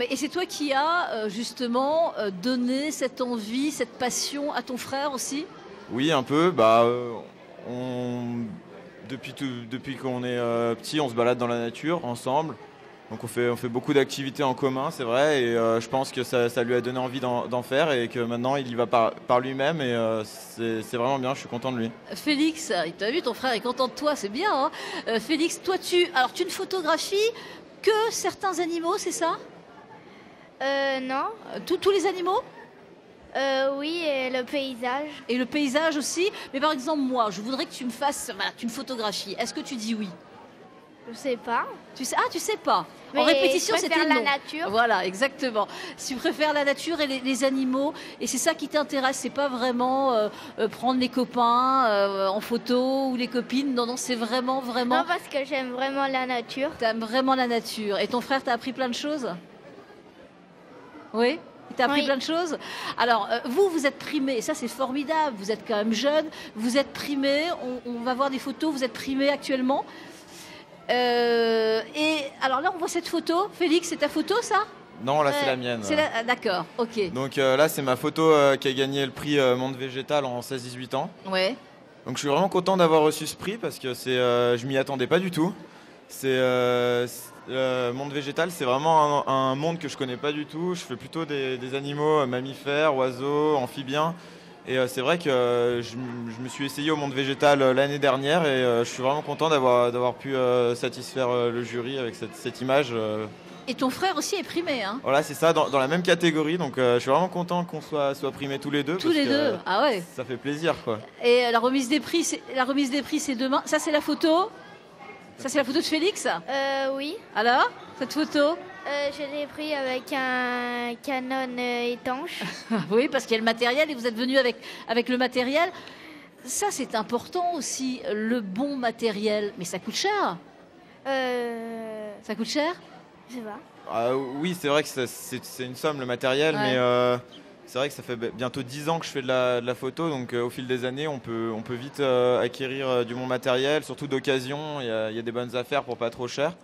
Et c'est toi qui as justement donné cette envie, cette passion à ton frère aussi? Oui, un peu. Depuis qu'on est petit, on se balade dans la nature ensemble. Donc on fait beaucoup d'activités en commun, c'est vrai. Et je pense que ça lui a donné envie d'en faire et que maintenant il y va par lui-même. Et c'est vraiment bien, je suis content de lui. Félix, t'as vu, ton frère est content de toi, c'est bien. Hein. Félix, toi tu ne photographies que certains animaux, c'est ça? Non. Tous les animaux? Oui, et le paysage. Et le paysage aussi. Mais par exemple, moi, je voudrais que tu me fasses une photographie. Est-ce que tu dis oui? Je sais pas. Tu sais pas. Mais en répétition, c'était non. Je préfère la nature. Voilà, exactement. Tu préfères la nature et les animaux, et c'est ça qui t'intéresse. C'est pas vraiment prendre les copains en photo ou les copines. Non, c'est vraiment. Non, parce que j'aime vraiment la nature. T'aimes vraiment la nature. Et ton frère t'a appris plein de choses? Oui. Il t'a appris plein de choses. Alors, vous êtes primé, et ça c'est formidable, vous êtes quand même jeune, vous êtes primé, on va voir des photos, vous êtes primé actuellement. Et alors là, on voit cette photo. Félix, c'est ta photo, ça? Non, là c'est la mienne. D'accord, ok. Donc là, c'est ma photo qui a gagné le prix Monde Végétal en 16-18 ans. Ouais. Donc je suis vraiment content d'avoir reçu ce prix parce que je m'y attendais pas du tout. Le monde végétal, c'est vraiment un monde que je connais pas du tout. Je fais plutôt des animaux mammifères, oiseaux, amphibiens. Et c'est vrai que je me suis essayé au monde végétal l'année dernière et je suis vraiment content d'avoir pu satisfaire le jury avec cette image. Et ton frère aussi est primé, hein? Voilà, c'est ça, dans la même catégorie. Donc je suis vraiment content qu'on soit primés tous les deux. Tous les deux, ah ouais. Ça fait plaisir, quoi. Et la remise des prix, c'est demain. Ça, c'est la photo? Ça, c'est la photo de Félix? Oui. Alors, cette photo? Je l'ai pris avec un Canon étanche. Oui, parce qu'il y a le matériel et vous êtes venu avec le matériel. Ça, c'est important aussi, le bon matériel. Mais ça coûte cher? Ça coûte cher? Je sais pas. Oui, c'est vrai que c'est une somme, le matériel, ouais. Mais c'est vrai que ça fait bientôt 10 ans que je fais de la photo, donc au fil des années, on peut vite acquérir du bon matériel, surtout d'occasion. Il y a des bonnes affaires pour pas trop cher.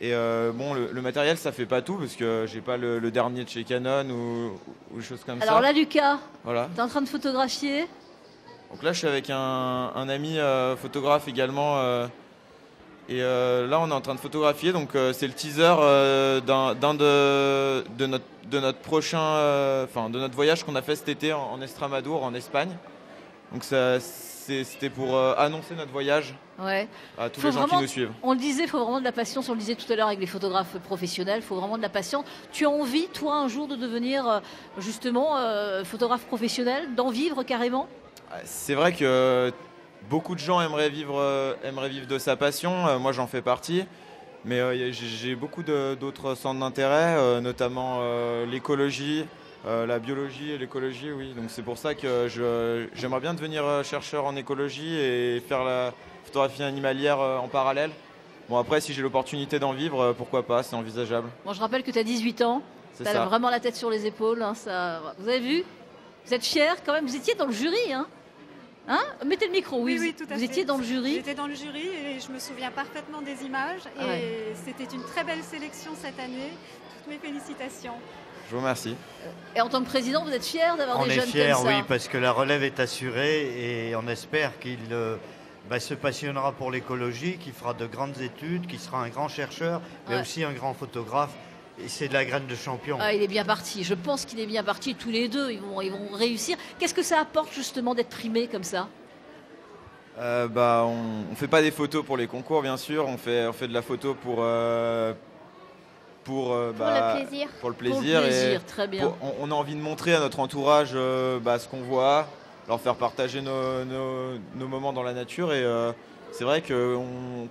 Et bon, le matériel, ça fait pas tout, parce que j'ai pas le dernier de chez Canon ou des choses comme ça. Alors là, Lucas, voilà. T'es en train de photographier? Donc là, je suis avec un ami photographe également. Et là, on est en train de photographier. Donc, c'est le teaser de notre prochain, de notre voyage qu'on a fait cet été en Estrémadure, en Espagne. Donc, c'était pour annoncer notre voyage à tous les gens qui nous suivent. On le disait, il faut vraiment de la patience. On le disait tout à l'heure avec les photographes professionnels. Il faut vraiment de la patience. Tu as envie, toi, un jour, de devenir justement photographe professionnel, d'en vivre carrément? C'est vrai que beaucoup de gens aimeraient vivre de sa passion. Moi, j'en fais partie. Mais j'ai beaucoup d'autres centres d'intérêt, notamment l'écologie, la biologie et l'écologie, oui. Donc c'est pour ça que j'aimerais bien devenir chercheur en écologie et faire la photographie animalière en parallèle. Bon, après, si j'ai l'opportunité d'en vivre, pourquoi pas, c'est envisageable. Bon, je rappelle que tu as 18 ans. Tu as vraiment la tête sur les épaules. Hein, ça... Vous avez vu? Vous êtes fiers quand même. Vous étiez dans le jury, hein? Hein? Mettez le micro, oui. Oui, tout à fait. Vous étiez dans le jury? J'étais dans le jury et je me souviens parfaitement des images. Et c'était une très belle sélection cette année. Toutes mes félicitations. Je vous remercie. Et en tant que président, vous êtes fier d'avoir des jeunes comme ça? On est fiers, oui, parce que la relève est assurée et on espère qu'il se passionnera pour l'écologie, qu'il fera de grandes études, qu'il sera un grand chercheur, mais aussi un grand photographe. Et c'est de la graine de champion. Ah, il est bien parti. Je pense qu'il est bien parti. Tous les deux, ils vont réussir. Qu'est-ce que ça apporte justement d'être primé comme ça? On fait pas des photos pour les concours, bien sûr. On fait de la photo pour le plaisir. Pour le plaisir, très bien. On a envie de montrer à notre entourage ce qu'on voit, leur faire partager nos moments dans la nature. Et c'est vrai que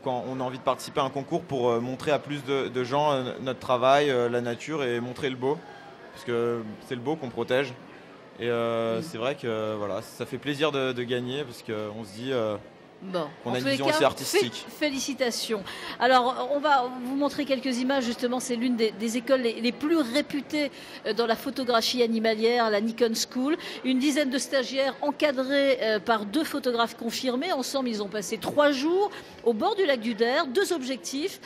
quand on a envie de participer à un concours pour montrer à plus de gens notre travail, la nature, et montrer le beau, parce que c'est le beau qu'on protège. Et c'est vrai que voilà, ça fait plaisir de gagner, parce qu'on se dit qu'on a une vision assez artistique. Félicitations. Alors, on va vous montrer quelques images. Justement, c'est l'une des écoles les plus réputées dans la photographie animalière, la Nikon School. Une dizaine de stagiaires encadrés par 2 photographes confirmés. Ensemble, ils ont passé 3 jours au bord du lac du Der. 2 objectifs,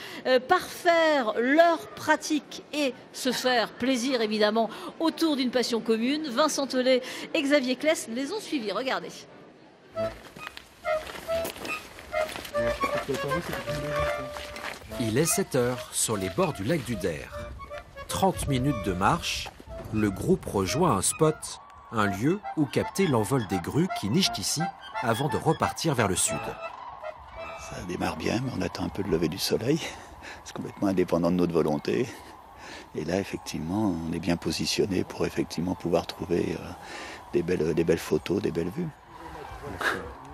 parfaire leur pratique et se faire plaisir, évidemment, autour d'une passion commune. Vincent Tollet et Xavier Kless les ont suivis. Regardez. Il est 7h sur les bords du lac du Der. 30 minutes de marche, le groupe rejoint un spot, un lieu où capter l'envol des grues qui nichent ici avant de repartir vers le sud. Ça démarre bien, mais on attend un peu le lever du soleil. C'est complètement indépendant de notre volonté. Et là, effectivement, on est bien positionné pour effectivement pouvoir trouver des belles photos, des belles vues.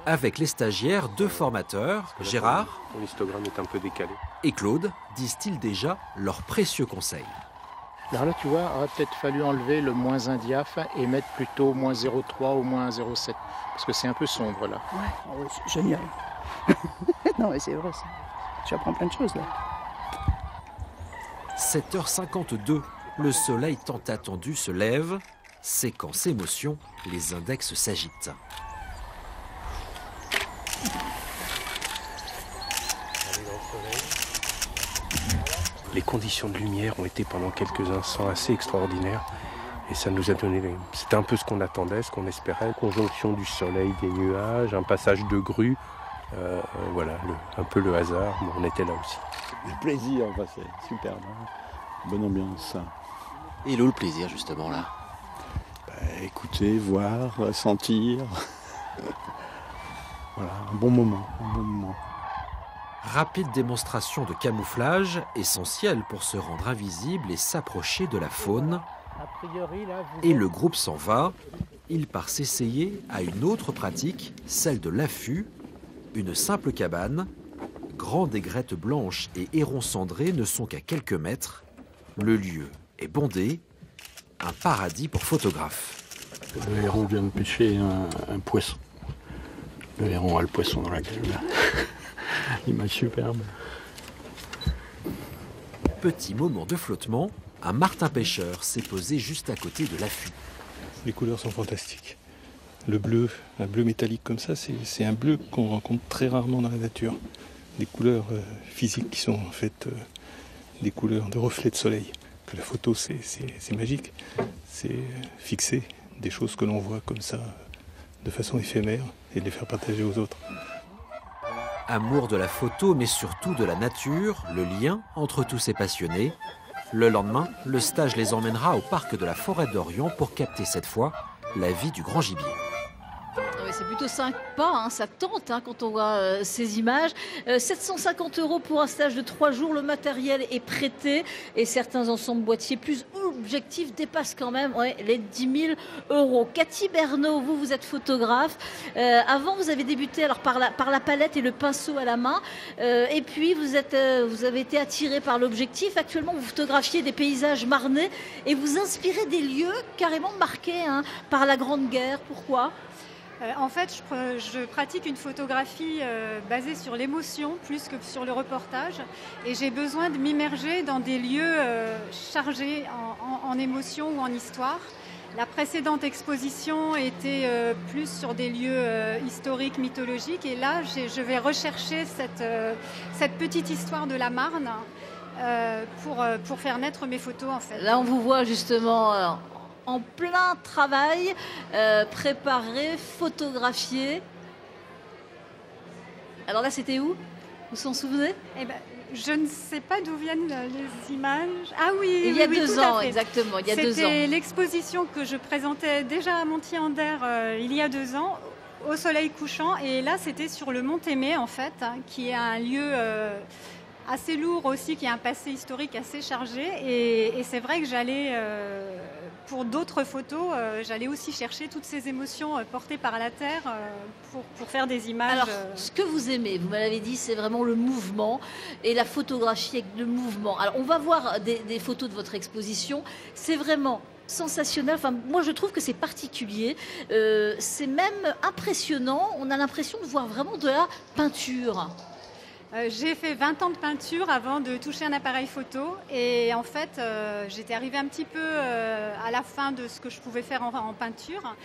Avec les stagiaires, 2 formateurs, Gérard l'histogramme est un peu décalé. Et Claude, disent-ils déjà leurs précieux conseils. Alors là, tu vois, il aurait peut-être fallu enlever le -1 diaph et mettre plutôt -0,3 ou -0,7. Parce que c'est un peu sombre là. Ouais, oh, c'est génial. Non mais c'est vrai, ça. Tu apprends plein de choses là. 7h52, le soleil tant attendu se lève. Séquence émotion, les index s'agitent. Les conditions de lumière ont été pendant quelques instants assez extraordinaires. Et ça nous a donné, c'était un peu ce qu'on attendait, ce qu'on espérait. Conjonction du soleil, des nuages, un passage de grue. Voilà, un peu le hasard, mais on était là aussi. Le plaisir, enfin, c'est superbe, hein. Bonne ambiance. Et où le plaisir justement là? Écouter, voir, sentir. Voilà, un bon moment, un bon moment. Rapide démonstration de camouflage, essentielle pour se rendre invisible et s'approcher de la faune. Et le groupe s'en va. Il part s'essayer à une autre pratique, celle de l'affût. Une simple cabane. Grandes aigrettes blanches et hérons cendrés ne sont qu'à quelques mètres. Le lieu est bondé. Un paradis pour photographes. Le héron vient de pêcher un poisson. Le héron a le poisson dans la gueule. Image superbe. Petit moment de flottement, un martin-pêcheur s'est posé juste à côté de l'affût. Les couleurs sont fantastiques. Le bleu, un bleu métallique comme ça, c'est un bleu qu'on rencontre très rarement dans la nature. Des couleurs physiques qui sont en fait des couleurs de reflets de soleil. Que la photo, c'est magique. C'est fixer des choses que l'on voit comme ça, de façon éphémère, et de les faire partager aux autres. Amour de la photo, mais surtout de la nature, le lien entre tous ces passionnés. Le lendemain, le stage les emmènera au parc de la Forêt d'Orient pour capter cette fois la vie du grand gibier. Oui, c'est plutôt sympa, hein, ça tente quand on voit ces images. 750 € pour un stage de 3 jours, le matériel est prêté et certains ensembles boîtiers plus objectifs dépassent quand même les 10 000 €. Cathy Bernot, vous êtes photographe. Avant, vous avez débuté alors, par la palette et le pinceau à la main. Et puis, vous avez été attiré par l'objectif. Actuellement, vous photographiez des paysages marnais et vous inspirez des lieux carrément marqués par la Grande Guerre. Pourquoi ? En fait, je pratique une photographie basée sur l'émotion plus que sur le reportage. Et j'ai besoin de m'immerger dans des lieux chargés en émotion ou en histoire. La précédente exposition était plus sur des lieux historiques, mythologiques. Et là, je vais rechercher cette petite histoire de la Marne pour faire naître mes photos, en fait. Là, on vous voit justement... en plein travail, préparé, photographié. Alors là, c'était où? Vous s'en souvenez? Je ne sais pas d'où viennent les images. Ah oui, il y a oui, 2 ans, exactement. Il y a 2 ans. C'était l'exposition que je présentais déjà à Montier-en-Der il y a 2 ans, au soleil couchant. Et là, c'était sur le Mont Aimé, en fait, qui est un lieu... assez lourd aussi, qui a un passé historique assez chargé. Et c'est vrai que j'allais, pour d'autres photos, j'allais aussi chercher toutes ces émotions portées par la terre pour faire des images. Alors, ce que vous aimez, vous m'avez dit, c'est vraiment le mouvement et la photographie avec le mouvement. Alors, on va voir des photos de votre exposition. C'est vraiment... sensationnel. Enfin, moi, je trouve que c'est particulier. C'est même impressionnant. On a l'impression de voir vraiment de la peinture. J'ai fait 20 ans de peinture avant de toucher un appareil photo et en fait j'étais arrivée un petit peu à la fin de ce que je pouvais faire en peinture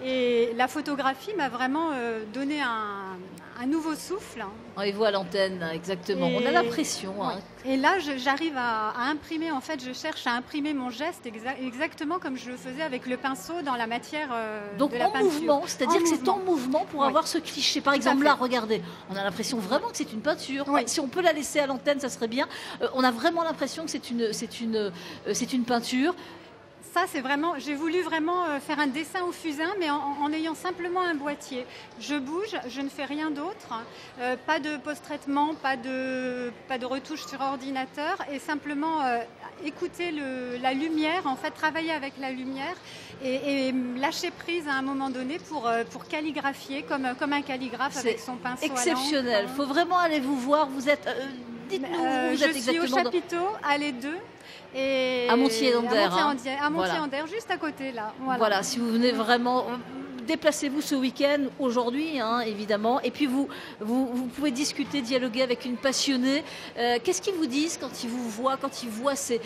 et la photographie m'a vraiment donné un nouveau souffle. On les voit à l'antenne, exactement. On a l'impression. Et là j'arrive à imprimer, en fait je cherche à imprimer mon geste exactement comme je le faisais avec le pinceau dans la matière donc de la peinture. Donc en mouvement, c'est-à-dire que c'est en mouvement pour avoir ce cliché. Par exemple là, regardez, on a l'impression vraiment que c'est une peinture. Si on peut la laisser à l'antenne, ça serait bien. On a vraiment l'impression que c'est une peinture. Ça, c'est vraiment, j'ai voulu vraiment faire un dessin au fusain, mais en ayant simplement un boîtier. Je bouge, je ne fais rien d'autre, pas de post-traitement, pas de retouche sur ordinateur, et simplement écouter la lumière, en fait, travailler avec la lumière et lâcher prise à un moment donné pour calligraphier comme un calligraphe avec son pinceau. C'est exceptionnel. Il faut vraiment aller vous voir. Vous êtes, dites-nous où vous êtes exactement. Je suis au chapiteau, allée 2. Et à Montier-en-Der. À Montier-en-Der, juste à côté là. Voilà, si vous venez vraiment déplacez-vous ce week-end, aujourd'hui, hein, évidemment. Et puis vous pouvez discuter, dialoguer avec une passionnée. Qu'est-ce qu'ils vous disent quand ils vous voient, quand ils voient ces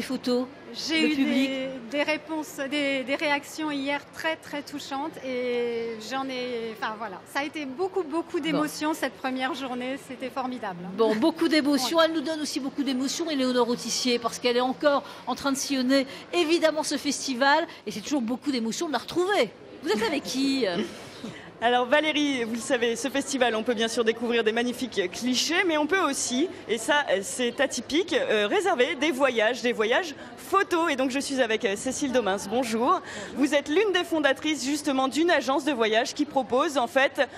photos? J'ai eu des réponses, des réactions hier très très touchantes et enfin voilà, ça a été beaucoup d'émotions cette première journée, c'était formidable. Bon, beaucoup d'émotions, elle nous donne aussi beaucoup d'émotions, Éléonore Autissier, parce qu'elle est encore en train de sillonner évidemment ce festival et c'est toujours beaucoup d'émotions de la retrouver. Vous êtes avec qui? Alors Valérie, vous le savez, ce festival, on peut bien sûr découvrir des magnifiques clichés, mais on peut aussi, et ça c'est atypique, réserver des voyages photos. Et donc je suis avec Cécile Domins, bonjour. Vous êtes l'une des fondatrices justement d'une agence de voyage qui propose en fait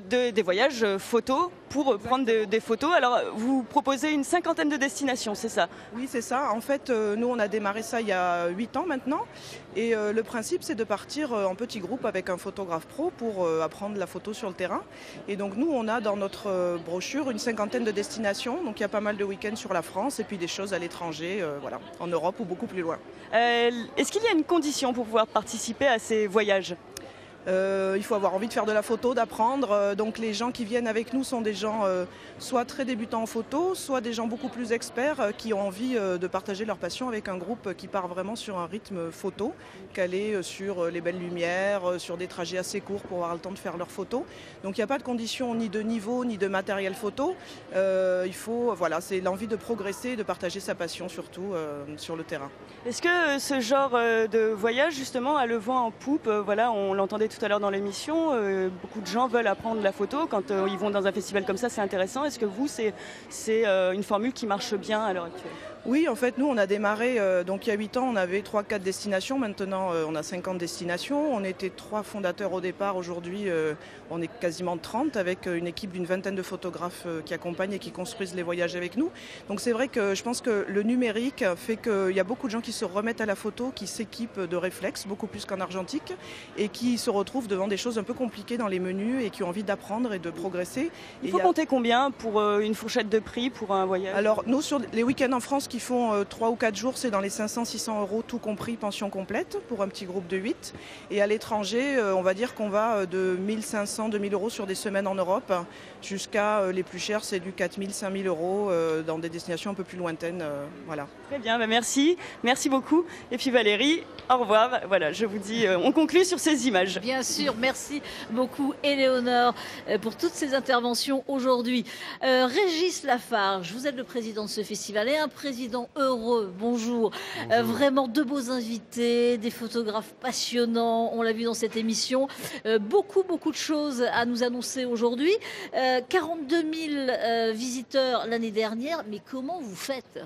des voyages photos pour prendre des photos. Alors vous proposez une 50aine de destinations, c'est ça? Oui, c'est ça. En fait, nous on a démarré ça il y a 8 ans maintenant. Et le principe c'est de partir en petit groupe avec un photographe pro pour apprendre la photo sur le terrain. Et donc nous on a dans notre brochure une 50aine de destinations. Donc il y a pas mal de week-ends sur la France et puis des choses à l'étranger, voilà, en Europe ou beaucoup plus loin. Est-ce qu'il y a une condition pour pouvoir participer à ces voyages? Il faut avoir envie de faire de la photo, d'apprendre. Donc les gens qui viennent avec nous sont des gens soit très débutants en photo, soit des gens beaucoup plus experts qui ont envie de partager leur passion avec un groupe qui part vraiment sur un rythme photo, calé sur les belles lumières, sur des trajets assez courts pour avoir le temps de faire leurs photos. Donc il n'y a pas de condition ni de niveau ni de matériel photo. Il faut, voilà, c'est l'envie de progresser, de partager sa passion surtout sur le terrain. Est-ce que ce genre de voyage justement a le vent en poupe? Voilà, on l'entendait tout à l'heure dans l'émission, beaucoup de gens veulent apprendre la photo. Quand ils vont dans un festival comme ça, c'est intéressant. Est-ce que vous, c'est une formule qui marche bien à l'heure actuelle? Oui, en fait, nous, on a démarré, donc il y a 8 ans, on avait 3-4 destinations. Maintenant, on a 50 destinations. On était 3 fondateurs au départ. Aujourd'hui, on est quasiment 30 avec une équipe d'une vingtaine de photographes qui accompagnent et qui construisent les voyages avec nous. Donc c'est vrai que je pense que le numérique fait qu'il y a beaucoup de gens qui se remettent à la photo, qui s'équipent de réflexes, beaucoup plus qu'en argentique, et qui se retrouvent devant des choses un peu compliquées dans les menus et qui ont envie d'apprendre et de progresser. Il faut compter combien pour une fourchette de prix pour un voyage? Alors, nous, sur les week-ends en France qui font 3 ou 4 jours, c'est dans les 500-600 euros, tout compris, pension complète, pour un petit groupe de 8. Et à l'étranger, on va dire qu'on va de 1500-2000 euros sur des semaines en Europe, jusqu'à les plus chers, c'est du 4000-5000 euros dans des destinations un peu plus lointaines. Voilà. Très bien, merci. Merci beaucoup. Et puis Valérie, au revoir. Voilà, je vous dis, on conclut sur ces images. Bien sûr, merci beaucoup Éléonore pour toutes ces interventions aujourd'hui. Régis Lafarge, vous êtes le président de ce festival et un président heureux. Bonjour. Vraiment de beaux invités, des photographes passionnants, on l'a vu dans cette émission. Beaucoup de choses à nous annoncer aujourd'hui. 42 000 visiteurs l'année dernière, mais comment vous faites ?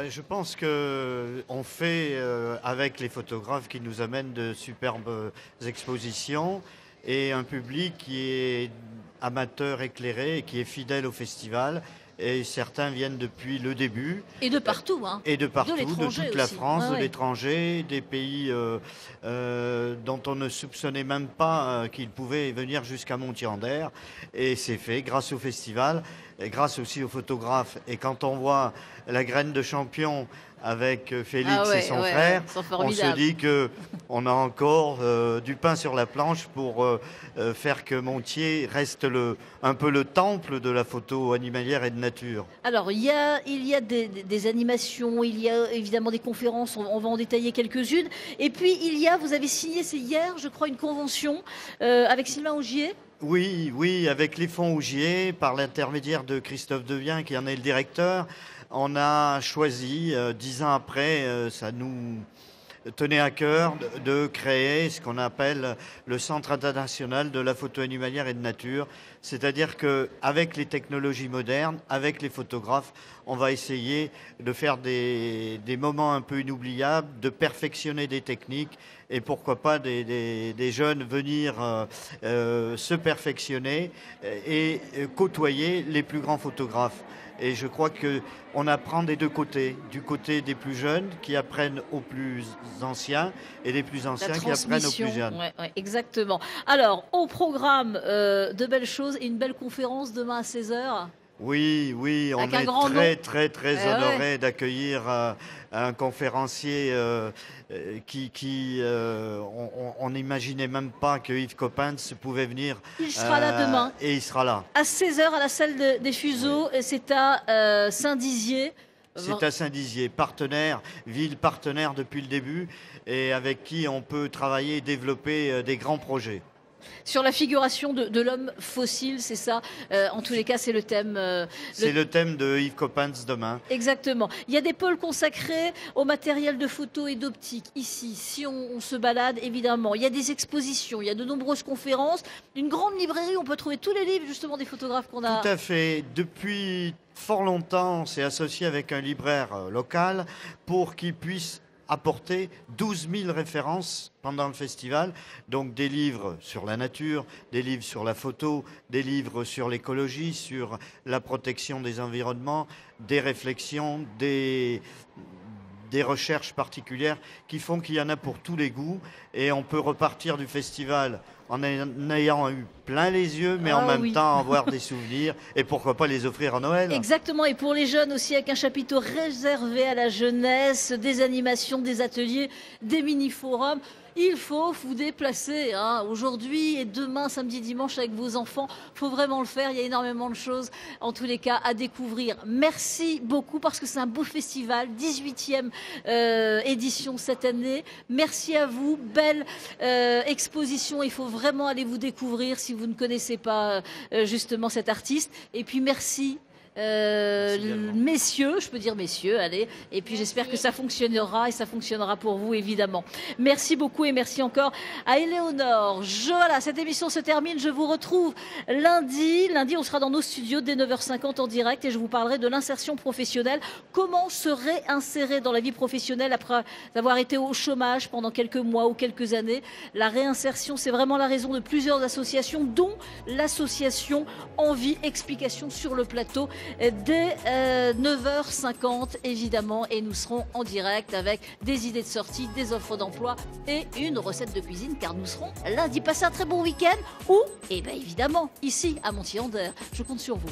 Je pense qu'on fait avec les photographes qui nous amènent de superbes expositions et un public qui est amateur éclairé et qui est fidèle au festival. Et certains viennent depuis le début. Et de partout, hein. Et de partout, de toute la France, de l'étranger, des pays dont on ne soupçonnait même pas qu'ils pouvaient venir jusqu'à Montier-en-Der. Et c'est fait grâce au festival, et grâce aussi aux photographes. Et quand on voit la graine de champion avec Félix et son frère, on se dit qu'on a encore du pain sur la planche pour faire que Montier reste un peu le temple de la photo animalière et de nature. Alors, il y a des animations, il y a évidemment des conférences, on va en détailler quelques-unes. Et puis, vous avez signé, c'est hier, je crois, une convention avec Sylvain Augier. Oui, avec les fonds Augier, par l'intermédiaire de Christophe Devien, qui en est le directeur. On a choisi, 10 ans après, ça nous tenait à cœur de créer ce qu'on appelle le Centre international de la photo animalière et de nature. C'est-à-dire qu'avec les technologies modernes, avec les photographes, on va essayer de faire des moments un peu inoubliables, de perfectionner des techniques et pourquoi pas des jeunes venir se perfectionner et côtoyer les plus grands photographes. Et je crois qu'on apprend des deux côtés, du côté des plus jeunes qui apprennent aux plus anciens et des plus anciens qui apprennent aux plus jeunes. Ouais, exactement. Alors, au programme, de belles choses et une belle conférence demain à 16h. Oui, on est très honoré d'accueillir un conférencier on n'imaginait même pas que Yves Coppens pouvait venir. Il sera là demain. Et il sera là. À 16h à la salle des Fuseaux, c'est à Saint-Dizier. C'est à Saint-Dizier, ville partenaire depuis le début et avec qui on peut travailler et développer des grands projets. Sur la figuration de l'homme fossile, c'est ça. En tous les cas, c'est le thème. C'est le thème de Yves Coppens demain. Exactement. Il y a des pôles consacrés au matériel de photo et d'optique. Ici, si on se balade, évidemment. Il y a des expositions, il y a de nombreuses conférences. Une grande librairie, on peut trouver tous les livres, justement, des photographes qu'on a. Tout à fait. Depuis fort longtemps, on s'est associé avec un libraire local pour qu'il puisse apporter 12 000 références pendant le festival, donc des livres sur la nature, des livres sur la photo, des livres sur l'écologie, sur la protection des environnements, des réflexions, des recherches particulières qui font qu'il y en a pour tous les goûts et on peut repartir du festival en ayant eu plein les yeux, mais en même temps avoir des souvenirs et pourquoi pas les offrir à Noël. Exactement, et pour les jeunes aussi, avec un chapiteau réservé à la jeunesse, des animations, des ateliers, des mini-forums. Il faut vous déplacer aujourd'hui et demain, samedi, dimanche avec vos enfants. Il faut vraiment le faire. Il y a énormément de choses, en tous les cas, à découvrir. Merci beaucoup parce que c'est un beau festival, 18e édition cette année. Merci à vous. Belle exposition. Il faut vraiment aller vous découvrir si vous ne connaissez pas justement cet artiste. Et puis merci. Messieurs, je peux dire messieurs, allez, et puis j'espère que ça fonctionnera et ça fonctionnera pour vous évidemment. Merci beaucoup et merci encore à Éléonore. Voilà, cette émission se termine, je vous retrouve lundi on sera dans nos studios dès 9h50 en direct et je vous parlerai de l'insertion professionnelle, comment se réinsérer dans la vie professionnelle après avoir été au chômage pendant quelques mois ou quelques années. La réinsertion, c'est vraiment la raison de plusieurs associations, dont l'association Envie Explication sur le plateau dès 9h50 évidemment, et nous serons en direct avec des idées de sortie, des offres d'emploi et une recette de cuisine car nous serons lundi. Passez un très bon week-end ou, évidemment, ici à Montillon-d'Air. Je compte sur vous.